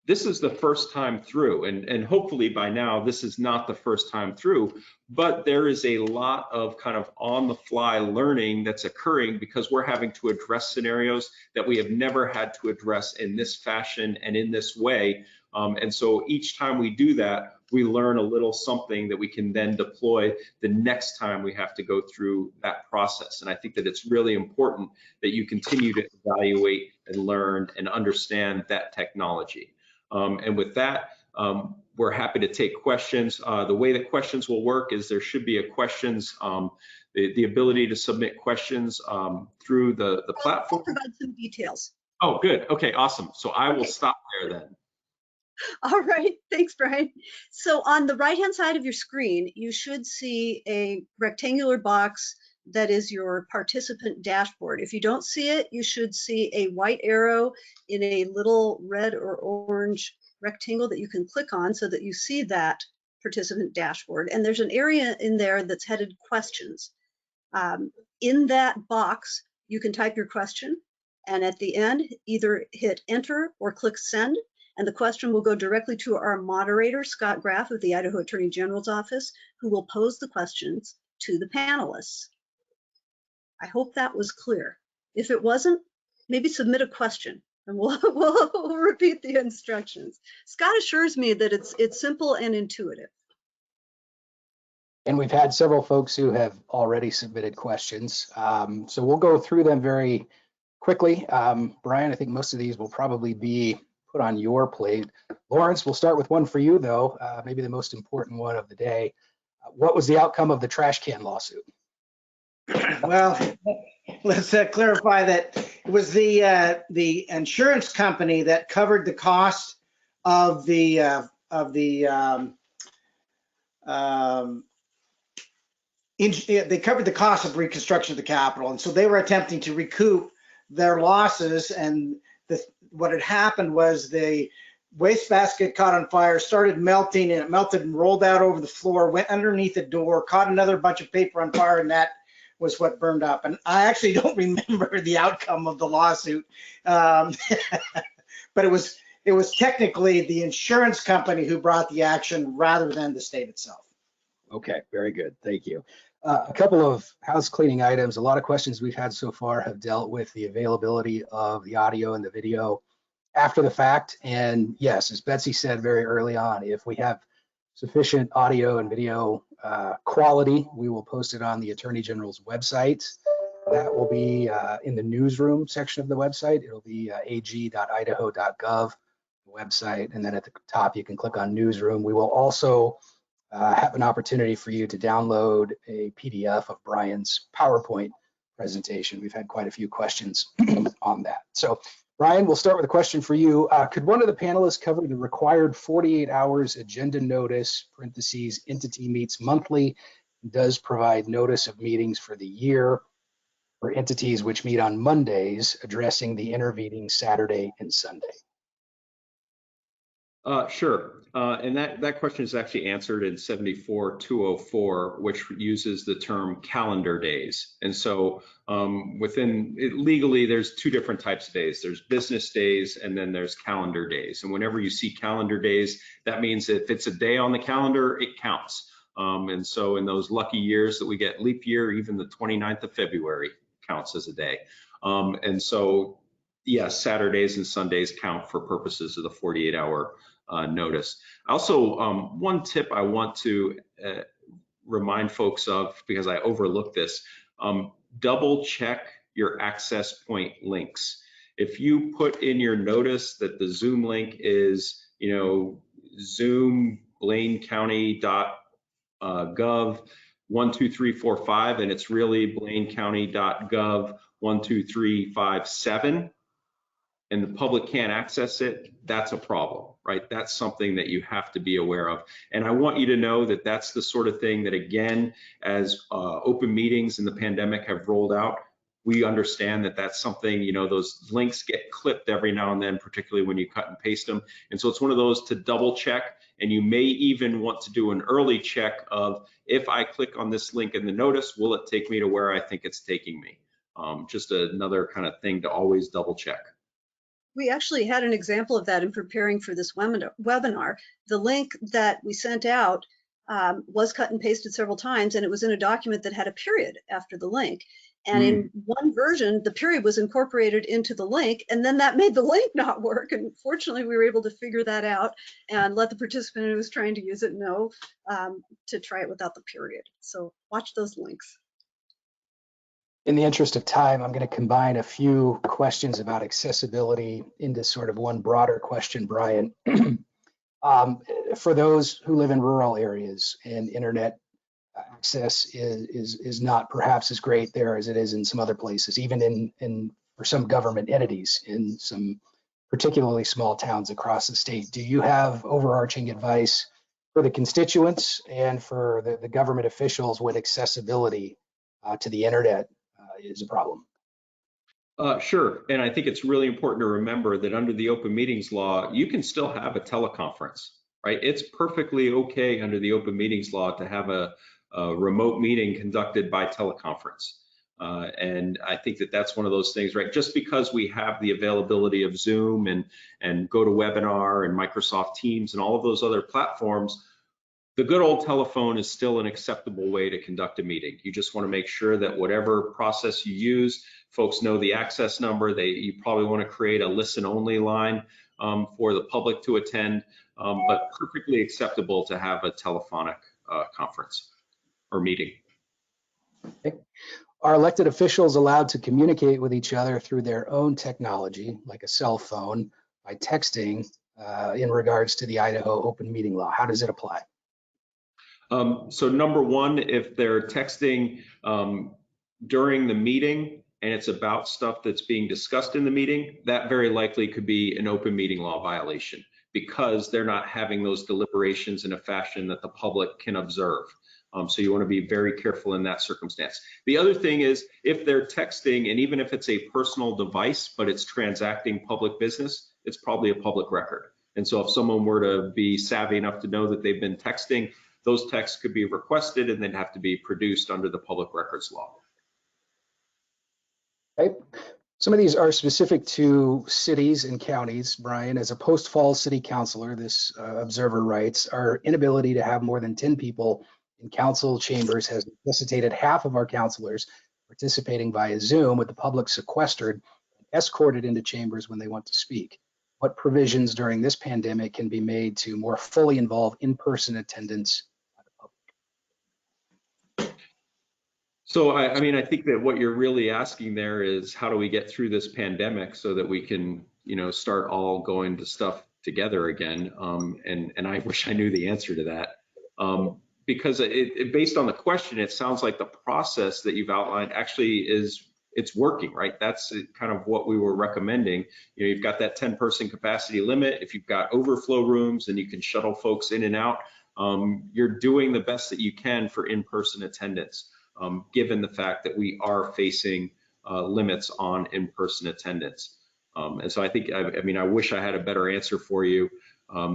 this is the first time through, and hopefully by now this is not the first time through, but there is a lot of kind of on-the-fly learning that's occurring because we're having to address scenarios that we have never had to address in this fashion and in this way. And so each time we do that, we learn a little something that we can then deploy the next time we have to go through that process. And I think that it's really important that you continue to evaluate and learn and understand that technology. And with that, we're happy to take questions. The way that questions will work is there should be a questions the ability to submit questions through the I'll platform. provide some details. Oh, good. Okay, awesome. So I will Okay. stop there then. All right, thanks, Brian. So on the right-hand side of your screen, you should see a rectangular box that is your participant dashboard. If you don't see it, you should see a white arrow in a little red or orange rectangle that you can click on so that you see that participant dashboard. And there's an area in there that's headed questions. In that box, you can type your question, and at the end, either hit enter or click send, and the question will go directly to our moderator, Scott Graff of the Idaho Attorney General's Office, who will pose the questions to the panelists. I hope that was clear. If it wasn't, maybe submit a question and we'll repeat the instructions. Scott assures me that it's simple and intuitive. And we've had several folks who have already submitted questions. So we'll go through them very quickly. Brian, I think most of these will probably be put on your plate. Lawrence, we'll start with one for you though, maybe the most important one of the day. What was the outcome of the trash can lawsuit? Well, let's clarify that it was the insurance company that covered the cost of they covered the cost of reconstruction of the Capitol, and so they were attempting to recoup their losses. And what had happened was the wastebasket caught on fire, started melting, and it melted and rolled out over the floor, went underneath the door, caught another bunch of paper on fire, and that was what burned up. And I actually don't remember the outcome of the lawsuit, but it was technically the insurance company who brought the action rather than the state itself. Okay, very good. Thank you. A couple of house cleaning items. A lot of questions we've had so far have dealt with the availability of the audio and the video after the fact. And yes, as Betsy said very early on, if we have sufficient audio and video quality, we will post it on the Attorney General's website. That will be in the newsroom section of the website. It'll be ag.idaho.gov website. And then at the top, you can click on newsroom. We will also have an opportunity for you to download a PDF of Brian's PowerPoint presentation. We've had quite a few questions on that. So Brian, we'll start with a question for you. Could one of the panelists cover the required 48 hours agenda notice, parentheses, entity meets monthly, does provide notice of meetings for the year for entities which meet on Mondays, addressing the intervening Saturday and Sunday? Sure. And that question is actually answered in 74-204, which uses the term calendar days. And so legally, there's two different types of days. There's business days and then there's calendar days. And whenever you see calendar days, that means if it's a day on the calendar, it counts. And so in those lucky years that we get leap year, even the 29th of February counts as a day. And so yes, Saturdays and Sundays count for purposes of the 48-hour notice. Also, one tip I want to remind folks of, because I overlooked this, double check your access point links. If you put in your notice that the Zoom link is, Zoom blainecounty.gov 12345, and it's really blainecounty.gov 12357, and the public can't access it, that's a problem, right? That's something that you have to be aware of. And I want you to know that that's the sort of thing that, again, as open meetings in the pandemic have rolled out, we understand that that's something, those links get clipped every now and then, particularly when you cut and paste them. And so it's one of those to double check, and you may even want to do an early check of, if I click on this link in the notice, will it take me to where I think it's taking me? Just another kind of thing to always double check. We actually had an example of that in preparing for this webinar. The link that we sent out was cut and pasted several times, and it was in a document that had a period after the link. And in one version, the period was incorporated into the link, and then that made the link not work. And fortunately, we were able to figure that out and let the participant who was trying to use it know to try it without the period. So watch those links. In the interest of time, I'm going to combine a few questions about accessibility into sort of one broader question, Brian. For those who live in rural areas and internet access is not perhaps as great there as it is in some other places, even in for some government entities in some particularly small towns across the state. Do you have overarching advice for the constituents and for the government officials when accessibility to the internet is a problem? Sure. And I think it's really important to remember that under the open meetings law, you can still have a teleconference, right? It's perfectly okay under the open meetings law to have a remote meeting conducted by teleconference. And I think that that's one of those things, right? Just because we have the availability of Zoom and GoToWebinar and Microsoft Teams and all of those other platforms, the good old telephone is still an acceptable way to conduct a meeting. You just want to make sure that whatever process you use, folks know the access number. You probably want to create a listen only line for the public to attend, but perfectly acceptable to have a telephonic conference or meeting. Okay. Are elected officials allowed to communicate with each other through their own technology, like a cell phone, by texting in regards to the Idaho open meeting law? How does it apply? So number one, if they're texting during the meeting and it's about stuff that's being discussed in the meeting, that very likely could be an open meeting law violation because they're not having those deliberations in a fashion that the public can observe. So you want to be very careful in that circumstance. The other thing is if they're texting, and even if it's a personal device, but it's transacting public business, it's probably a public record. And so if someone were to be savvy enough to know that they've been texting, those texts could be requested and then have to be produced under the public records law. Okay. Some of these are specific to cities and counties. Brian, as a Post Falls city councilor, this observer writes, our inability to have more than 10 people in council chambers has necessitated half of our councilors participating via Zoom, with the public sequestered and escorted into chambers when they want to speak. What provisions during this pandemic can be made to more fully involve in-person attendance by the public? So, I mean, I think that what you're really asking there is how do we get through this pandemic so that we can, start all going to stuff together again. And I wish I knew the answer to that. Because based on the question, it sounds like the process that you've outlined actually it's working, right? That's kind of what we were recommending. You've got that 10-person capacity limit. If you've got overflow rooms and you can shuttle folks in and out, you're doing the best that you can for in-person attendance, given the fact that we are facing limits on in-person attendance. And so I think, I wish I had a better answer for you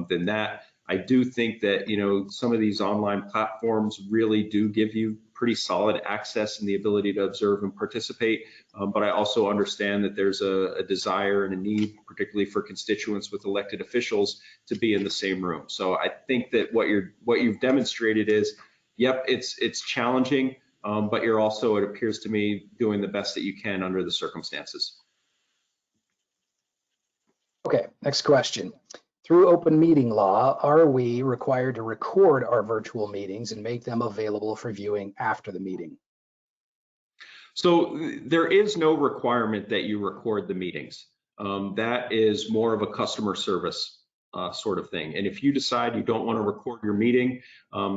than that. I do think that, some of these online platforms really do give you pretty solid access and the ability to observe and participate. But I also understand that there's a desire and a need, particularly for constituents with elected officials, to be in the same room. So I think that what you've demonstrated is, yep, it's challenging, but you're also, it appears to me, doing the best that you can under the circumstances. Okay, next question. Through open meeting law, are we required to record our virtual meetings and make them available for viewing after the meeting? So there is no requirement that you record the meetings. That is more of a customer service sort of thing. And if you decide you don't want to record your meeting,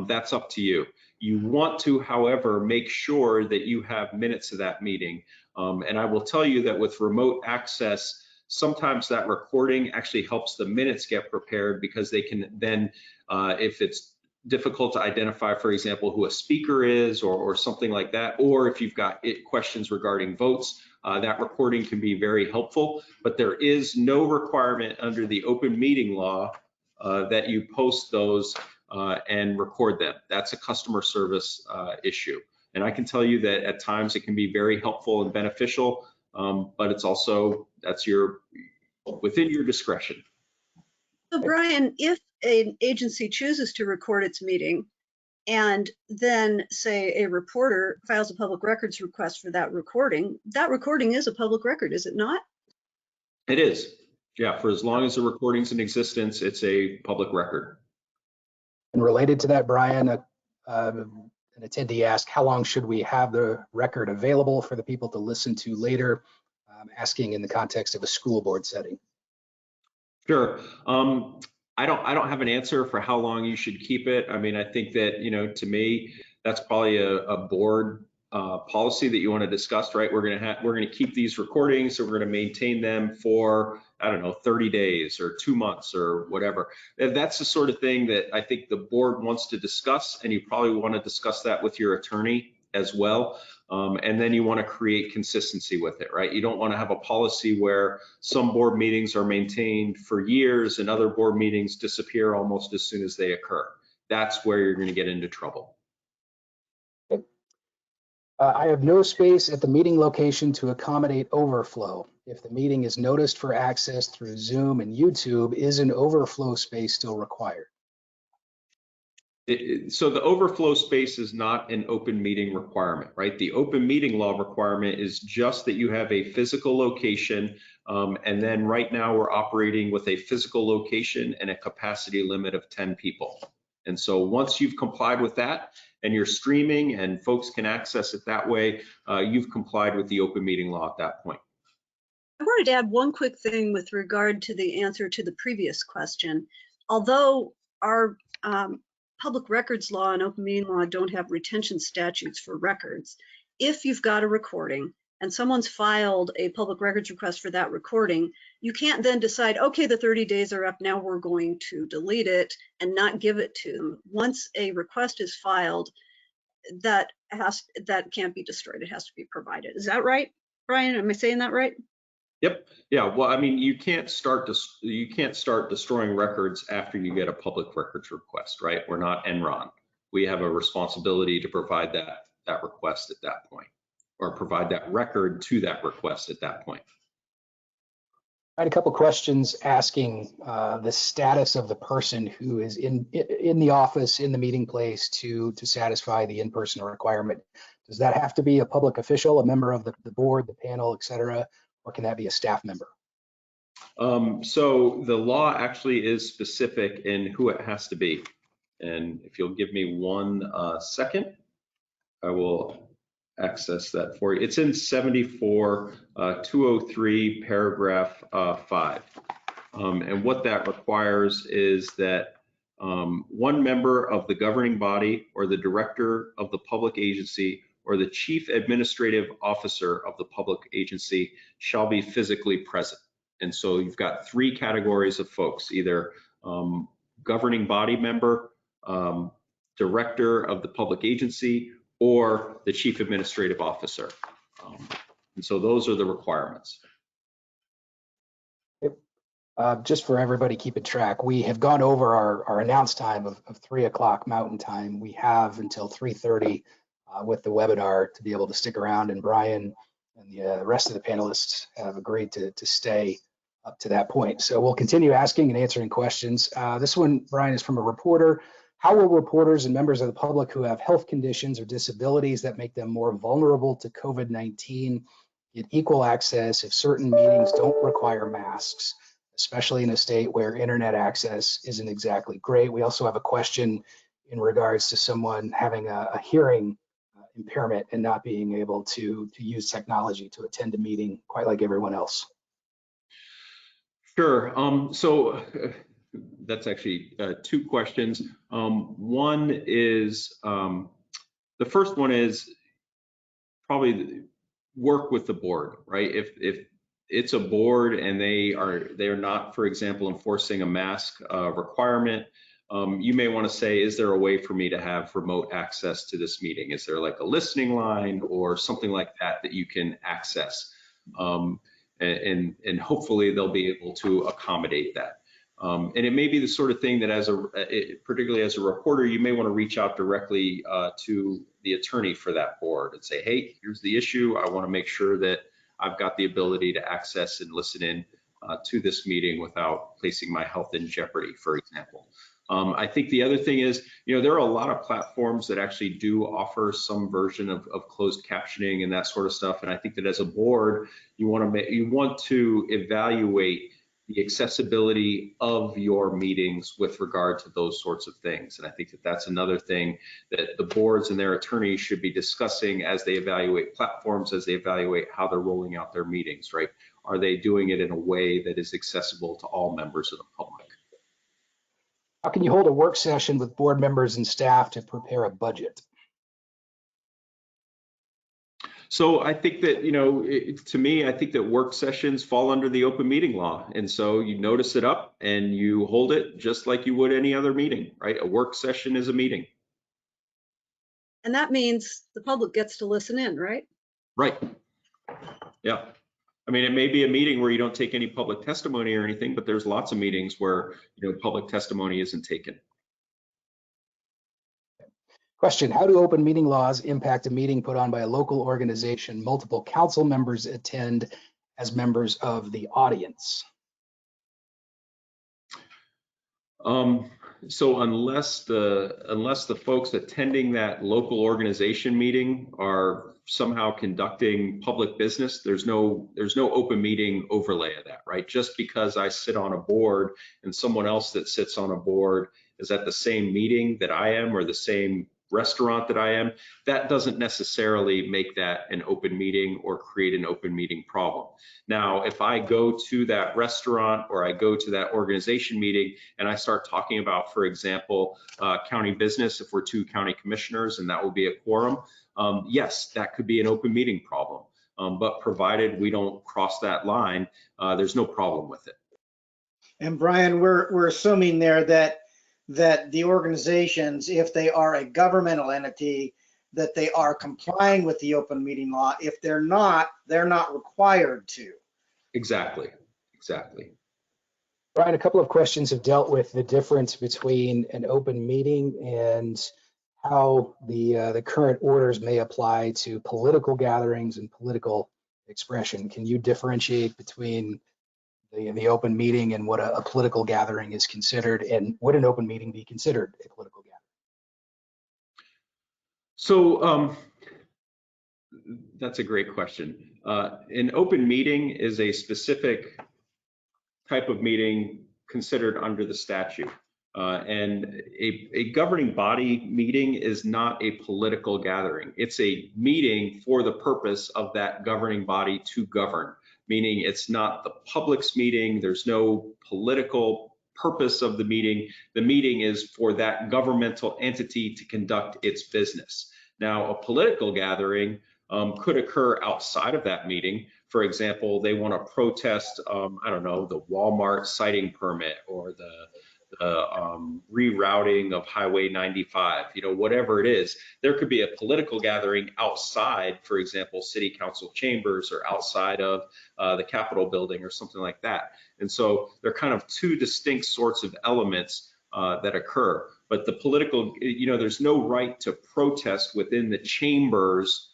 that's up to you. You want to, however, make sure that you have minutes of that meeting. And I will tell you that with remote access, sometimes that recording actually helps the minutes get prepared, because they can then, if it's difficult to identify, for example, who a speaker is or something like that, or if you've got questions regarding votes, that recording can be very helpful. But there is no requirement under the open meeting law that you post those and record them. That's a customer service issue. And I can tell you that at times it can be very helpful and beneficial, but it's also, that's within your discretion. So Brian, if an agency chooses to record its meeting and then say a reporter files a public records request for that recording is a public record, is it not? It is. Yeah, for as long as the recording's in existence, it's a public record. And related to that, Brian, an attendee asked, how long should we have the record available for the people to listen to later? Asking in the context of a school board setting. Sure. I don't have an answer for how long you should keep it. I mean, I think that, to me, that's probably a board policy that you want to discuss, right? We're going to keep these recordings, so we're going to maintain them for, I don't know, 30 days or 2 months or whatever. And that's the sort of thing that I think the board wants to discuss, and you probably want to discuss that with your attorney as well. And then you want to create consistency with it, right? You don't want to have a policy where some board meetings are maintained for years and other board meetings disappear almost as soon as they occur. That's where you're going to get into trouble. I have no space at the meeting location to accommodate overflow. If the meeting is noticed for access through Zoom and YouTube, is an overflow space still required? So the overflow space is not an open meeting requirement, right? The open meeting law requirement is just that you have a physical location. And then right now we're operating with a physical location and a capacity limit of 10 people. And so once you've complied with that and you're streaming and folks can access it that way, you've complied with the open meeting law at that point. I wanted to add one quick thing with regard to the answer to the previous question. Although our public records law and open meeting law don't have retention statutes for records, if you've got a recording and someone's filed a public records request for that recording, you can't then decide, okay, the 30 days are up, now we're going to delete it and not give it to them. Once a request is filed, that can't be destroyed. It has to be provided. Is that right, Brian? Am I saying that right? Yep. Yeah. Well, I mean, you can't start destroying records after you get a public records request, right? We're not Enron. We have a responsibility to provide that request at that point, or provide that record to that request at that point. I had a couple questions asking the status of the person who is in the office, in the meeting place to satisfy the in-person requirement. Does that have to be a public official, a member of the board, the panel, et cetera, or can that be a staff member? So the law actually is specific in who it has to be. And if you'll give me 1 second, I will access that for you. It's in 74-203 paragraph 5. And what that requires is that one member of the governing body or the director of the public agency or the chief administrative officer of the public agency shall be physically present. And so you've got 3 categories of folks, either governing body member, director of the public agency, or the chief administrative officer. And so those are the requirements. Just for everybody keeping track, we have gone over our announced time of 3 o'clock Mountain Time. We have until 3:30 with the webinar to be able to stick around, and Brian and the rest of the panelists have agreed to stay up to that point. So we'll continue asking and answering questions. This one, Brian, is from a reporter. How will reporters and members of the public who have health conditions or disabilities that make them more vulnerable to COVID-19 get equal access if certain meetings don't require masks, especially in a state where internet access isn't exactly great? We also have a question in regards to someone having a hearing impairment and not being able to use technology to attend a meeting quite like everyone else. Sure. So that's actually 2 questions. One is, the first one is probably work with the board, right? If it's a board and they're not, for example, enforcing a mask requirement, you may want to say, is there a way for me to have remote access to this meeting? Is there like a listening line or something like that that you can access? And hopefully they'll be able to accommodate that. And it may be the sort of thing that particularly as a reporter, you may want to reach out directly to the attorney for that board and say, hey, here's the issue. I want to make sure that I've got the ability to access and listen in to this meeting without placing my health in jeopardy, for example. I think the other thing is, there are a lot of platforms that actually do offer some version of closed captioning and that sort of stuff. And I think that as a board, you want to evaluate the accessibility of your meetings with regard to those sorts of things. And I think that that's another thing that the boards and their attorneys should be discussing as they evaluate platforms, as they evaluate how they're rolling out their meetings, right? Are they doing it in a way that is accessible to all members of the public? How can you hold a work session with board members and staff to prepare a budget? So I think that, to me, I think that work sessions fall under the open meeting law. And so you notice it up and you hold it just like you would any other meeting, right? A work session is a meeting. And that means the public gets to listen in, right? Right. Yeah. I mean, it may be a meeting where you don't take any public testimony or anything, but there's lots of meetings where, public testimony isn't taken. Question, how do open meeting laws impact a meeting put on by a local organization? Multiple council members attend as members of the audience. So unless the folks attending that local organization meeting are somehow conducting public business, there's no open meeting overlay of that, right? Just because I sit on a board and someone else that sits on a board is at the same meeting that I am or the same restaurant that I am, that doesn't necessarily make that an open meeting or create an open meeting problem. Now, if I go to that restaurant or I go to that organization meeting and I start talking about, for example, county business, if we're two county commissioners and that will be a quorum, yes, that could be an open meeting problem. But provided we don't cross that line, there's no problem with it. And Brian, we're assuming there that the organizations, if they are a governmental entity, that they are complying with the open meeting law. If they're not required to. Exactly. Brian, a couple of questions have dealt with the difference between an open meeting and how the current orders may apply to political gatherings and political expression. Can you differentiate between the open meeting and what a political gathering is considered, and would an open meeting be considered a political gathering? So that's a great question. An open meeting is a specific type of meeting considered under the statute. And a governing body meeting is not a political gathering. It's a meeting for the purpose of that governing body to govern, meaning it's not the public's meeting. There's no political purpose of the meeting. The meeting is for that governmental entity to conduct its business. Now, a political gathering could occur outside of that meeting. For example, they want to protest, I don't know, the Walmart siting permit or the rerouting of Highway 95, whatever it is. There could be a political gathering outside, for example, city council chambers or outside of the Capitol building or something like that. And so they're kind of two distinct sorts of elements that occur. But the political, there's no right to protest within the chambers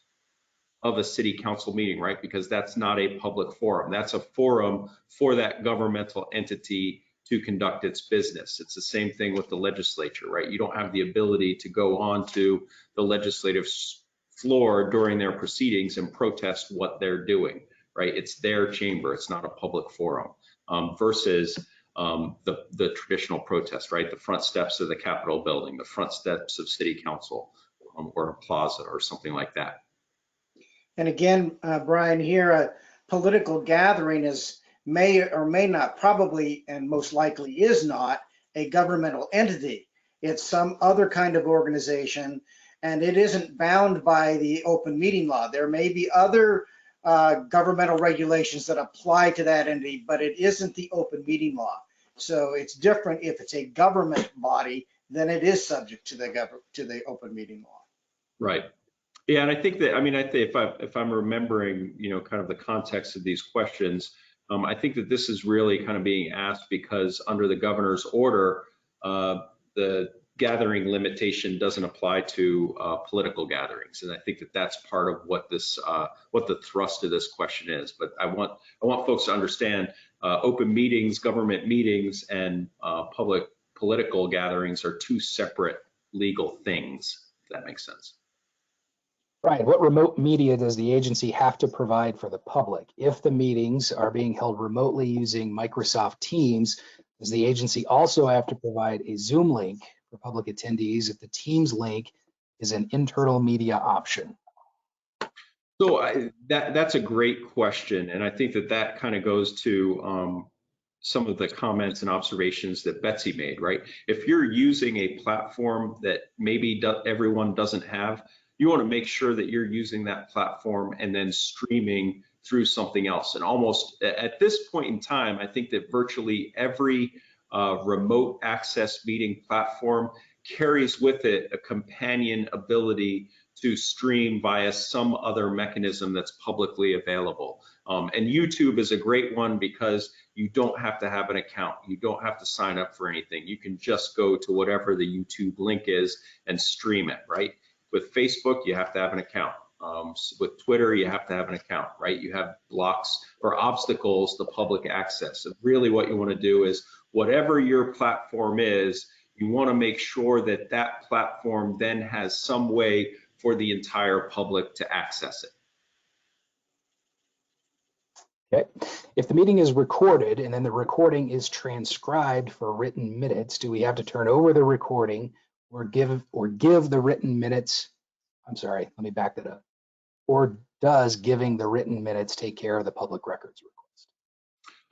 of a city council meeting, right? Because that's not a public forum. That's a forum for that governmental entity to conduct its business. It's the same thing with the legislature, right? You don't have the ability to go on to the legislative floor during their proceedings and protest what they're doing, right? It's their chamber. It's not a public forum versus the traditional protest, right? The front steps of the Capitol building, the front steps of city council or a plaza or something like that. And again, Brian, here, a political gathering may or may not, probably and most likely is not a governmental entity. It's some other kind of organization, and it isn't bound by the open meeting law. There may be other governmental regulations that apply to that entity, but it isn't the open meeting law. So it's different if it's a government body than it is subject to the open meeting law. Right. Yeah, and I think that, I think if I'm remembering, kind of the context of these questions, I think that this is really kind of being asked because under the governor's order, the gathering limitation doesn't apply to political gatherings, and I think that that's part of what the thrust of this question is. But I want folks to understand open meetings, government meetings, and public political gatherings are two separate legal things, if that makes sense. Brian, what remote media does the agency have to provide for the public? If the meetings are being held remotely using Microsoft Teams, does the agency also have to provide a Zoom link for public attendees if the Teams link is an internal media option? So that's a great question. And I think that kind of goes to some of the comments and observations that Betsy made, right? If you're using a platform that maybe everyone doesn't have, you want to make sure that you're using that platform and then streaming through something else. And almost at this point in time, I think that virtually every remote access meeting platform carries with it a companion ability to stream via some other mechanism that's publicly available. And YouTube is a great one because you don't have to have an account. You don't have to sign up for anything. You can just go to whatever the YouTube link is and stream it, right? With Facebook, you have to have an account. With Twitter, you have to have an account, right? You have blocks or obstacles to public access. And really what you want to do is whatever your platform is, you want to make sure that that platform then has some way for the entire public to access it. Okay. If the meeting is recorded and then the recording is transcribed for written minutes, do we have to turn over the recording or give the written minutes? I'm sorry, let me back that up. Or does giving the written minutes take care of the public records request?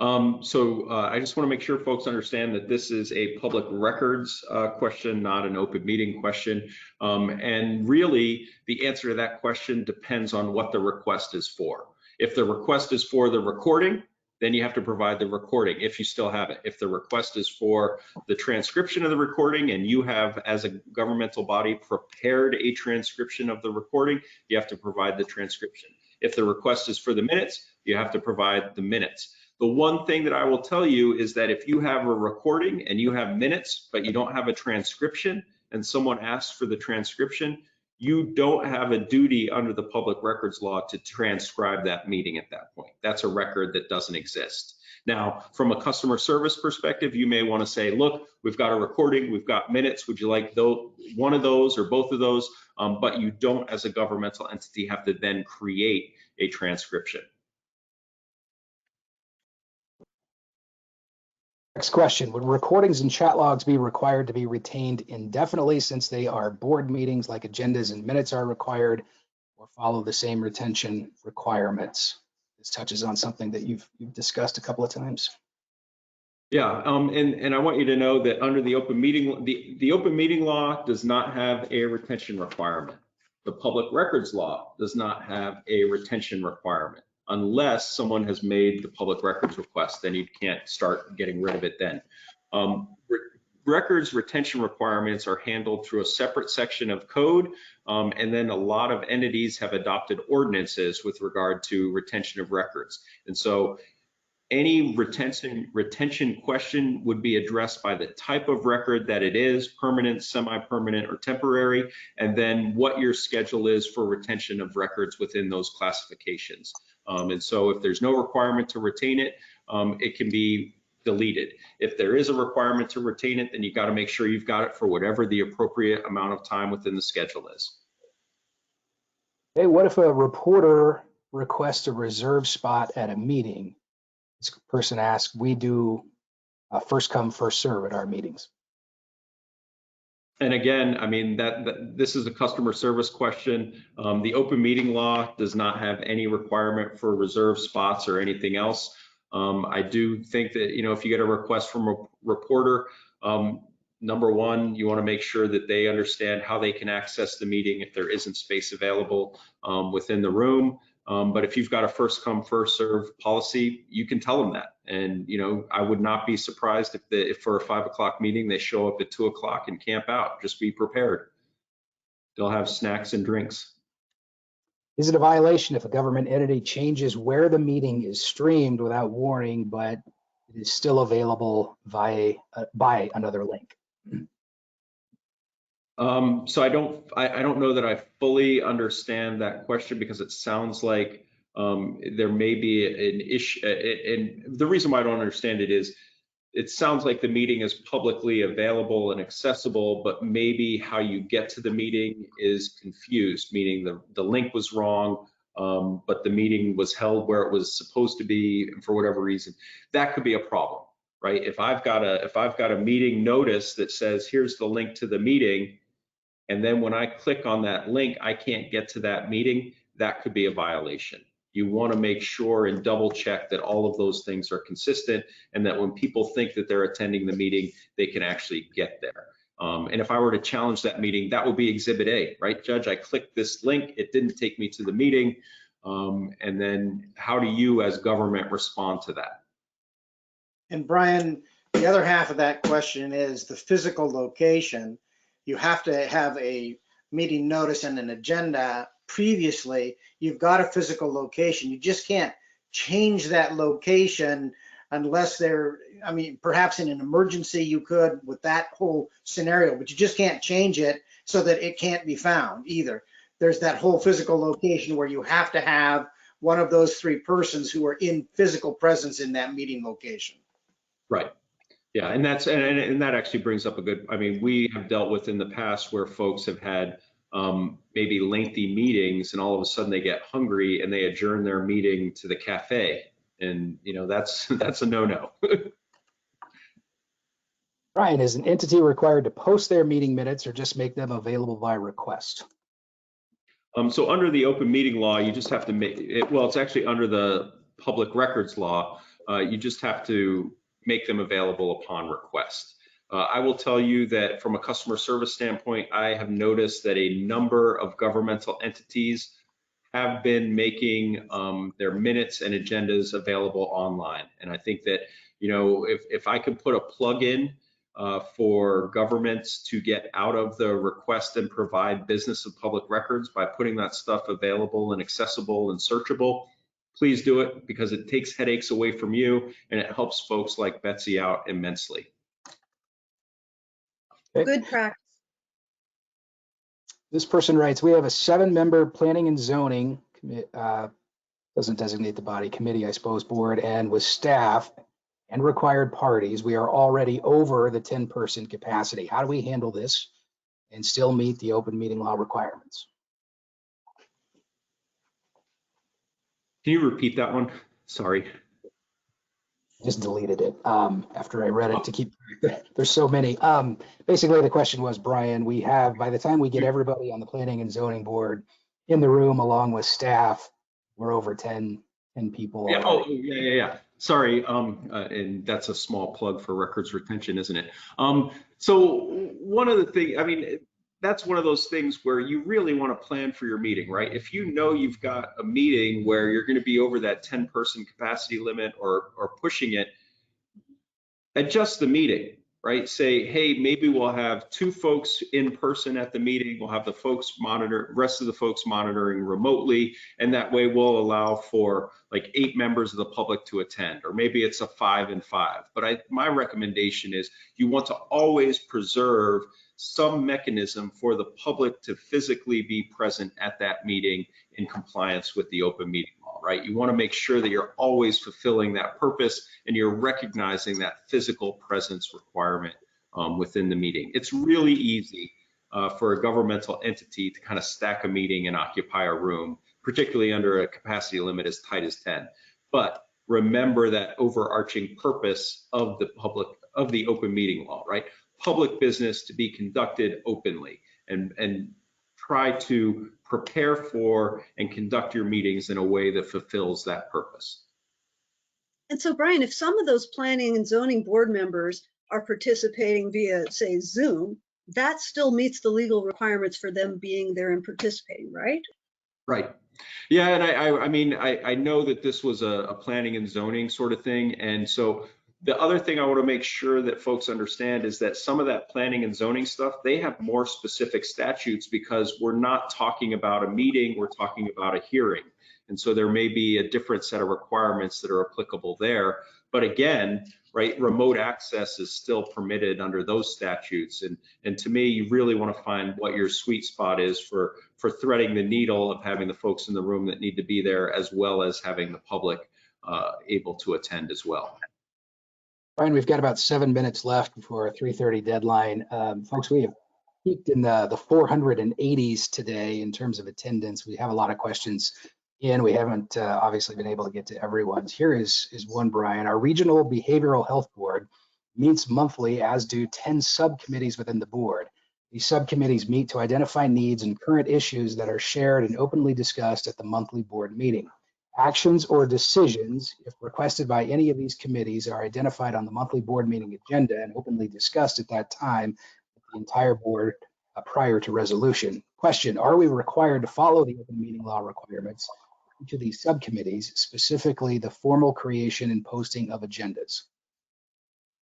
I just want to make sure folks understand that this is a public records question, not an open meeting question. And really, the answer to that question depends on what the request is for. If the request is for the recording, then you have to provide the recording if you still have it. If the request is for the transcription of the recording and you have, as a governmental body, prepared a transcription of the recording, you have to provide the transcription. If the request is for the minutes, you have to provide the minutes. The one thing that I will tell you is that if you have a recording and you have minutes, but you don't have a transcription, and someone asks for the transcription, you don't have a duty under the public records law to transcribe that meeting at that point. That's a record that doesn't exist. Now, from a customer service perspective, you may want to say, look, we've got a recording, we've got minutes, would you like one of those or both of those? But you don't, as a governmental entity, have to then create a transcription. Next question, would recordings and chat logs be required to be retained indefinitely since they are board meetings like agendas and minutes are required, or follow the same retention requirements? This touches on something that you've discussed a couple of times. Yeah, and I want you to know that under the open meeting, the open meeting law does not have a retention requirement. The public records law does not have a retention requirement. Unless someone has made the public records request, then you can't start getting rid of it then. Records retention requirements are handled through a separate section of code, and then a lot of entities have adopted ordinances with regard to retention of records. And so any retention question would be addressed by the type of record that it is, permanent, semi-permanent, or temporary, and then what your schedule is for retention of records within those classifications. And so if there's no requirement to retain it, it can be deleted. If there is a requirement to retain it, then you got to make sure you've got it for whatever the appropriate amount of time within the schedule is. Hey, what if a reporter requests a reserve spot at a meeting? This person asks, we do first come, first serve at our meetings. And again, I mean, this is a customer service question. The open meeting law does not have any requirement for reserve spots or anything else. I do think that, you know, if you get a request from a reporter, number one, you want to make sure that they understand how they can access the meeting if there isn't space available within the room. But if you've got a first come, first serve policy, you can tell them that. And, you know, I would not be surprised if for a 5 o'clock meeting, they show up at 2 o'clock and camp out. Just be prepared. They'll have snacks and drinks. Is it a violation if a government entity changes where the meeting is streamed without warning, but it is still available by another link? So I don't know that I fully understand that question, because it sounds like there may be an issue. And the reason why I don't understand it is it sounds like the meeting is publicly available and accessible, but maybe how you get to the meeting is confused, meaning the link was wrong, but the meeting was held where it was supposed to be, and for whatever reason. That could be a problem, right? If I've got a meeting notice that says, here's the link to the meeting, and then when I click on that link, I can't get to that meeting, that could be a violation. You want to make sure and double check that all of those things are consistent, and that when people think that they're attending the meeting, they can actually get there. And if I were to challenge that meeting, that would be Exhibit A, right, Judge? I clicked this link, it didn't take me to the meeting. And then how do you as government respond to that? And Brian, the other half of that question is the physical location. You have to have a meeting notice and an agenda previously. You've got a physical location. You just can't change that location unless I mean, perhaps in an emergency you could with that whole scenario, but you just can't change it so that it can't be found either. There's that whole physical location where you have to have one of those three persons who are in physical presence in that meeting location. Right. Yeah, and that actually brings up a good, I mean, we have dealt with in the past where folks have had maybe lengthy meetings and all of a sudden they get hungry and they adjourn their meeting to the cafe. And, you know, that's a no-no. Brian, is an entity required to post their meeting minutes or just make them available by request? So under the open meeting law, you just have to make it, well, it's actually under the public records law. You just have to make them available upon request. I will tell you that from a customer service standpoint, I have noticed that a number of governmental entities have been making their minutes and agendas available online. And I think that, you know, if I could put a plug in for governments to get out of the request and provide business of public records by putting that stuff available and accessible and searchable, please do it, because it takes headaches away from you and it helps folks like Betsy out immensely. Okay. Good practice. This person writes, we have a 7-member planning and zoning, doesn't designate the body, committee, I suppose, board, and with staff and required parties, we are already over the 10-person capacity. How do we handle this and still meet the open meeting law requirements? Can you repeat that one? Sorry. Just deleted it after I read it to keep, there's so many. Basically the question was, Brian, we have, by the time we get everybody on the planning and zoning board in the room along with staff, we're over 10 people. Yeah, oh, yeah. Sorry, and that's a small plug for records retention, isn't it? So one of the things, I mean, that's one of those things where you really want to plan for your meeting, right? If you know you've got a meeting where you're going to be over that 10-person capacity limit or pushing it, adjust the meeting, right? Say, hey, maybe we'll have 2 folks in person at the meeting. We'll have the rest of the folks monitoring remotely. And that way we'll allow for like 8 members of the public to attend, or maybe it's a 5 and 5. But my recommendation is you want to always preserve some mechanism for the public to physically be present at that meeting in compliance with the open meeting law, right? You want to make sure that you're always fulfilling that purpose and you're recognizing that physical presence requirement within the meeting. It's really easy for a governmental entity to kind of stack a meeting and occupy a room, particularly under a capacity limit as tight as 10. But remember that overarching purpose of the open meeting law, right? Public business to be conducted openly, and try to prepare for and conduct your meetings in a way that fulfills that purpose. And so, Brian, if some of those planning and zoning board members are participating via, say, Zoom, that still meets the legal requirements for them being there and participating, right? Right. Yeah, and I mean, I know that this was a planning and zoning sort of thing, and so the other thing I want to make sure that folks understand is that some of that planning and zoning stuff, they have more specific statutes because we're not talking about a meeting, we're talking about a hearing. And so there may be a different set of requirements that are applicable there. But again, right, remote access is still permitted under those statutes. And to me, you really want to find what your sweet spot is for threading the needle of having the folks in the room that need to be there, as well as having the public able to attend as well. Brian, we've got about 7 minutes left before our 3:30 deadline. Folks, we have peaked in the 480s today in terms of attendance. We have a lot of questions in. We haven't obviously been able to get to everyone's. Here is one, Brian. Our Regional Behavioral Health Board meets monthly, as do 10 subcommittees within the board. These subcommittees meet to identify needs and current issues that are shared and openly discussed at the monthly board meeting. Actions or decisions, if requested by any of these committees, are identified on the monthly board meeting agenda and openly discussed at that time. the entire board prior to resolution. Question, are we required to follow the open meeting law requirements to these subcommittees, specifically the formal creation and posting of agendas?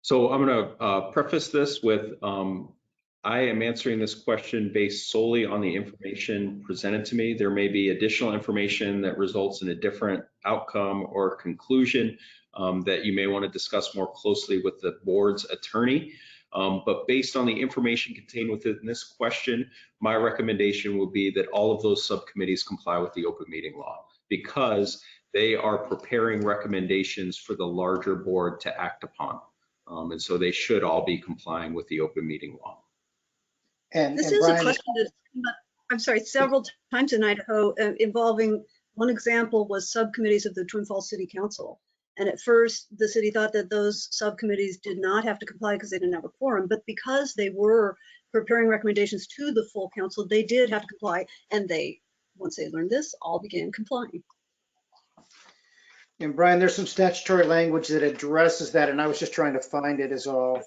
So I'm going to preface this with I am answering this question based solely on the information presented to me. There may be additional information that results in a different outcome or conclusion that you may want to discuss more closely with the board's attorney. But based on the information contained within this question, my recommendation would be that all of those subcommittees comply with the open meeting law, because they are preparing recommendations for the larger board to act upon. And so they should all be complying with the open meeting law. This is Brian, a question that's come up, I'm sorry, several times in Idaho, involving, one example was subcommittees of the Twin Falls City Council. And at first, the city thought that those subcommittees did not have to comply because they didn't have a quorum, but because they were preparing recommendations to the full council, they did have to comply. And they, once they learned this, all began complying. And Brian, there's some statutory language that addresses that, and I was just trying to find it as all.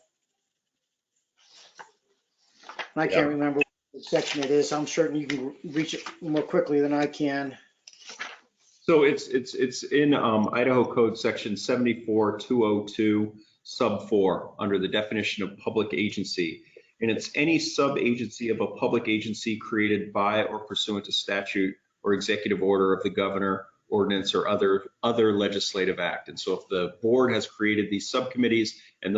And I can't remember what section it is. I'm certain you can reach it more quickly than I can. So it's in Idaho Code section 74202 sub 4 under the definition of public agency. And it's any sub-agency of a public agency created by or pursuant to statute or executive order of the governor, ordinance, or other legislative act. And so if the board has created these subcommittees and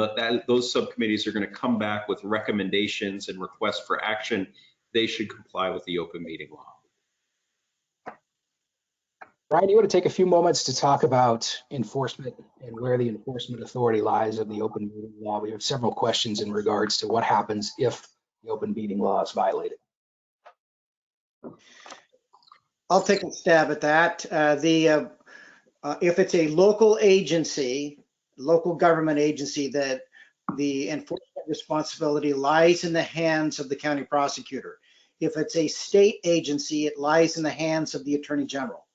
those subcommittees are going to come back with recommendations and requests for action, they should comply with the open meeting law. Brian, you want to take a few moments to talk about enforcement and where the enforcement authority lies of the open meeting law? We have several questions in regards to what happens if the open meeting law is violated. I'll take a stab at that. If it's a local agency, local government agency, that the enforcement responsibility lies in the hands of the county prosecutor. If it's a state agency, it lies in the hands of the attorney general.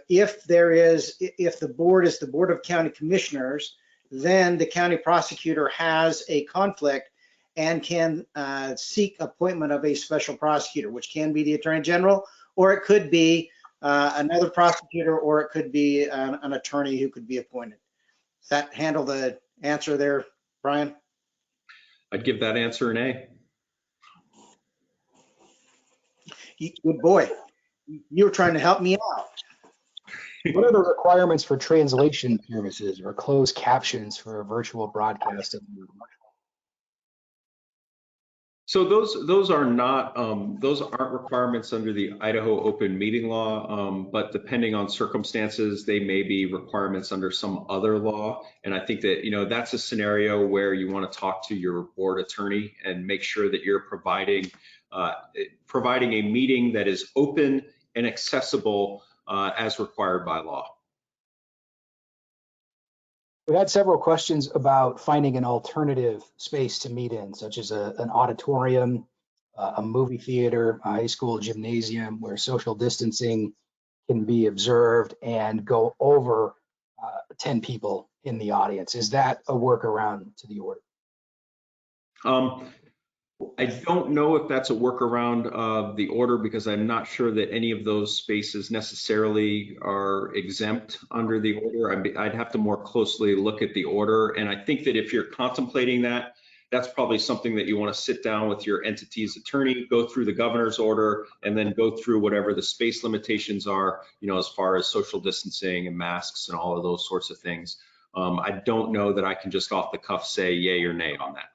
If the board is the Board of County Commissioners, then the county prosecutor has a conflict and can seek appointment of a special prosecutor, which can be the attorney general, or it could be another prosecutor, or it could be an attorney who could be appointed. Does that handle the answer there, Brian? I'd give that answer an A. Good boy. You were trying to help me out. What are the requirements for translation services or closed captions for a virtual broadcast of the meeting? So those aren't requirements under the Idaho open meeting law, but depending on circumstances, they may be requirements under some other law. And I think that, that's a scenario where you want to talk to your board attorney and make sure that you're providing a meeting that is open and accessible as required by law. We had several questions about finding an alternative space to meet in, such as an auditorium, a movie theater, a high school gymnasium, where social distancing can be observed and go over 10 people in the audience. Is that a workaround to the order? I don't know if that's a workaround of the order, because I'm not sure that any of those spaces necessarily are exempt under the order. I'd have to more closely look at the order. And I think that if you're contemplating that, that's probably something that you want to sit down with your entity's attorney, go through the governor's order, and then go through whatever the space limitations are, as far as social distancing and masks and all of those sorts of things. I don't know that I can just off the cuff say yay or nay on that.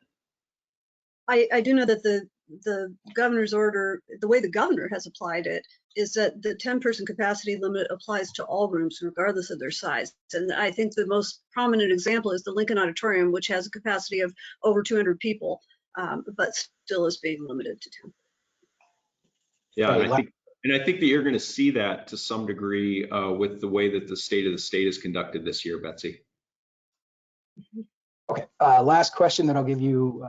I do know that the governor's order, the way the governor has applied it, is that the 10-person capacity limit applies to all rooms regardless of their size. And I think the most prominent example is the Lincoln Auditorium, which has a capacity of over 200 people, but still is being limited to 10. Yeah, and I think that you're going to see that to some degree with the way that the state of the state is conducted this year, Betsy. Okay, last question, then I'll give you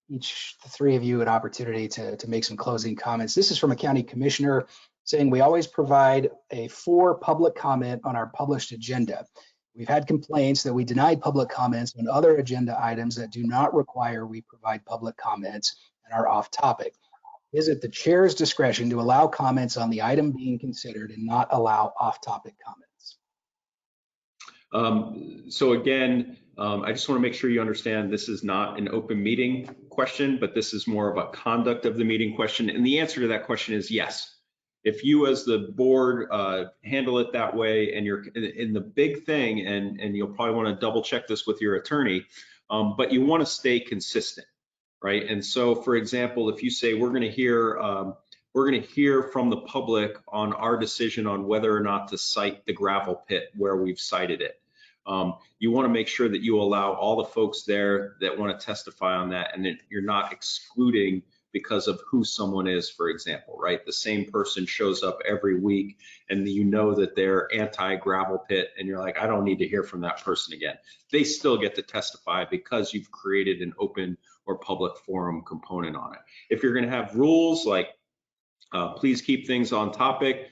the three of you an opportunity to make some closing comments. This is from a county commissioner saying, we always provide a for public comment on our published agenda. We've had complaints that we denied public comments on other agenda items that do not require we provide public comments and are off topic. Is it the chair's discretion to allow comments on the item being considered and not allow off-topic comments? So again, I just want to make sure you understand this is not an open meeting question, but this is more of a conduct of the meeting question. And the answer to that question is yes. If you as the board handle it that way, and you're in the big thing, and you'll probably want to double check this with your attorney, but you want to stay consistent, right? And so, for example, if you say we're going to hear from the public on our decision on whether or not to cite the gravel pit where we've cited it. You want to make sure that you allow all the folks there that want to testify on that, and that you're not excluding because of who someone is, for example, right? The same person shows up every week and you know that they're anti-gravel pit and you're like, I don't need to hear from that person again. They still get to testify because you've created an open or public forum component on it. If you're going to have rules like please keep things on topic,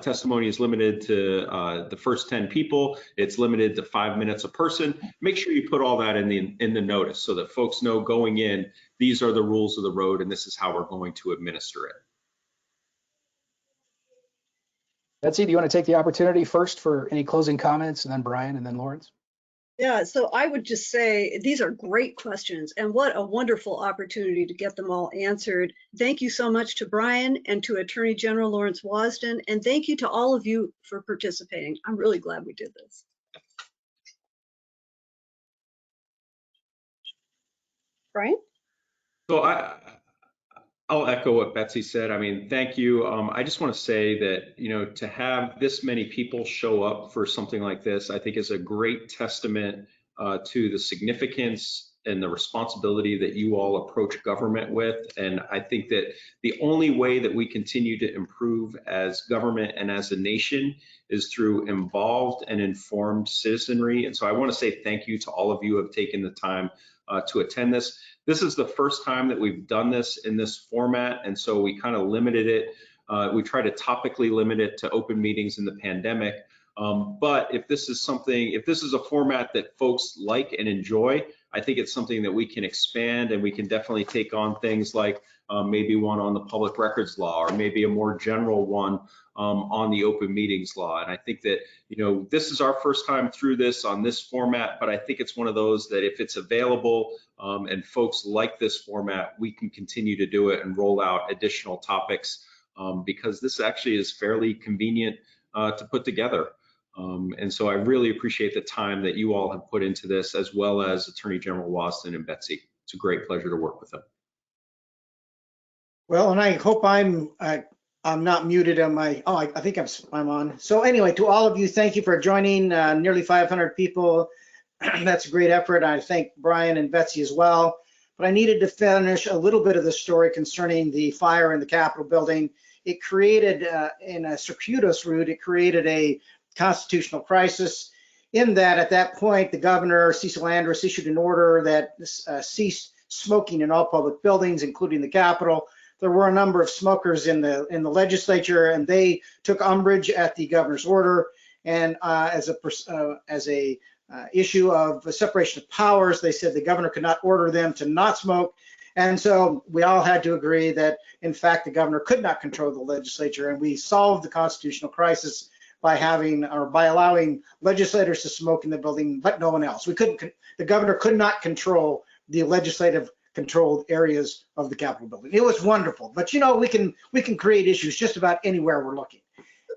testimony is limited to the first 10 people, it's limited to 5 minutes a person, make sure you put all that in the notice so that folks know going in, these are the rules of the road and this is how we're going to administer it. Betsy, do you want to take the opportunity first for any closing comments, and then Brian, and then Lawrence? Yeah, so I would just say these are great questions, and what a wonderful opportunity to get them all answered. Thank you so much to Brian and to Attorney General Lawrence Wasden, and thank you to all of you for participating. I'm really glad we did this. Brian? So I'll echo what Betsy said. I mean, thank you. I just want to say that, you know, to have this many people show up for something like this, I think is a great testament to the significance and the responsibility that you all approach government with. And I think that the only way that we continue to improve as government and as a nation is through involved and informed citizenry. And so I want to say thank you to all of you who have taken the time to attend this. This is the first time that we've done this in this format, and so we kind of limited it. We try to topically limit it to open meetings in the pandemic. But if this is a format that folks like and enjoy, I think it's something that we can expand, and we can definitely take on things like maybe one on the public records law, or maybe a more general one on the open meetings law. And I think that, you know, this is our first time through this on this format, but I think it's one of those that if it's available and folks like this format, we can continue to do it and roll out additional topics because this actually is fairly convenient to put together. And so I really appreciate the time that you all have put into this, as well as Attorney General Wasden and Betsy. It's a great pleasure to work with them. Well, and I hope I'm not muted on my, I think I'm on. So anyway, to all of you, thank you for joining, nearly 500 people. That's a great effort. I thank Brian and Betsy as well. But I needed to finish a little bit of the story concerning the fire in the Capitol building. It created, in a circuitous route, it created a constitutional crisis in that at that point, the governor, Cecil Andrus, issued an order that ceased smoking in all public buildings, including the Capitol. There were a number of smokers in the legislature, and they took umbrage at the governor's order. And as a issue of separation of powers, they said the governor could not order them to not smoke. And so we all had to agree that, in fact, the governor could not control the legislature, and we solved the constitutional crisis by allowing legislators to smoke in the building, but no one else. The governor could not control the legislative controlled areas of the Capitol building. It was wonderful, but you know, we can create issues just about anywhere we're looking.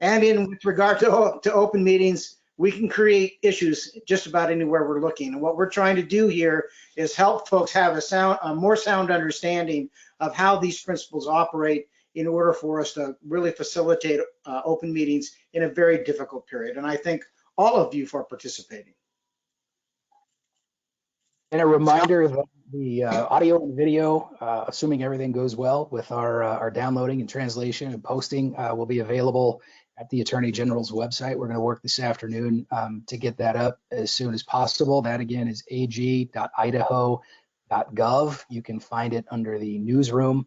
And with regard to open meetings, we can create issues just about anywhere we're looking. And what we're trying to do here is help folks have a more sound understanding of how these principles operate in order for us to really facilitate open meetings in a very difficult period. And I thank all of you for participating. And a reminder that the audio and video, assuming everything goes well with our downloading and translation and posting, will be available at the Attorney General's website. We're going to work this afternoon to get that up as soon as possible. That again is ag.idaho.gov. You can find it under the newsroom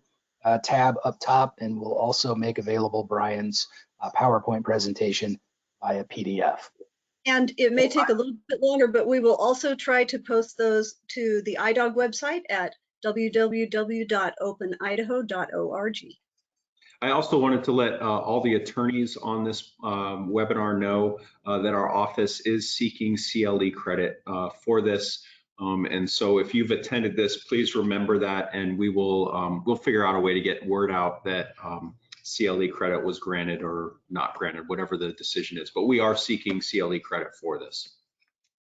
tab up top, and we'll also make available Brian's PowerPoint presentation via PDF. And it may take a little bit longer, but we will also try to post those to the IDOG website at www.openidaho.org. I also wanted to let all the attorneys on this webinar know that our office is seeking CLE credit for this. And so if you've attended this, please remember that, and we will we'll figure out a way to get word out that CLE credit was granted or not granted, whatever the decision is. But we are seeking CLE credit for this.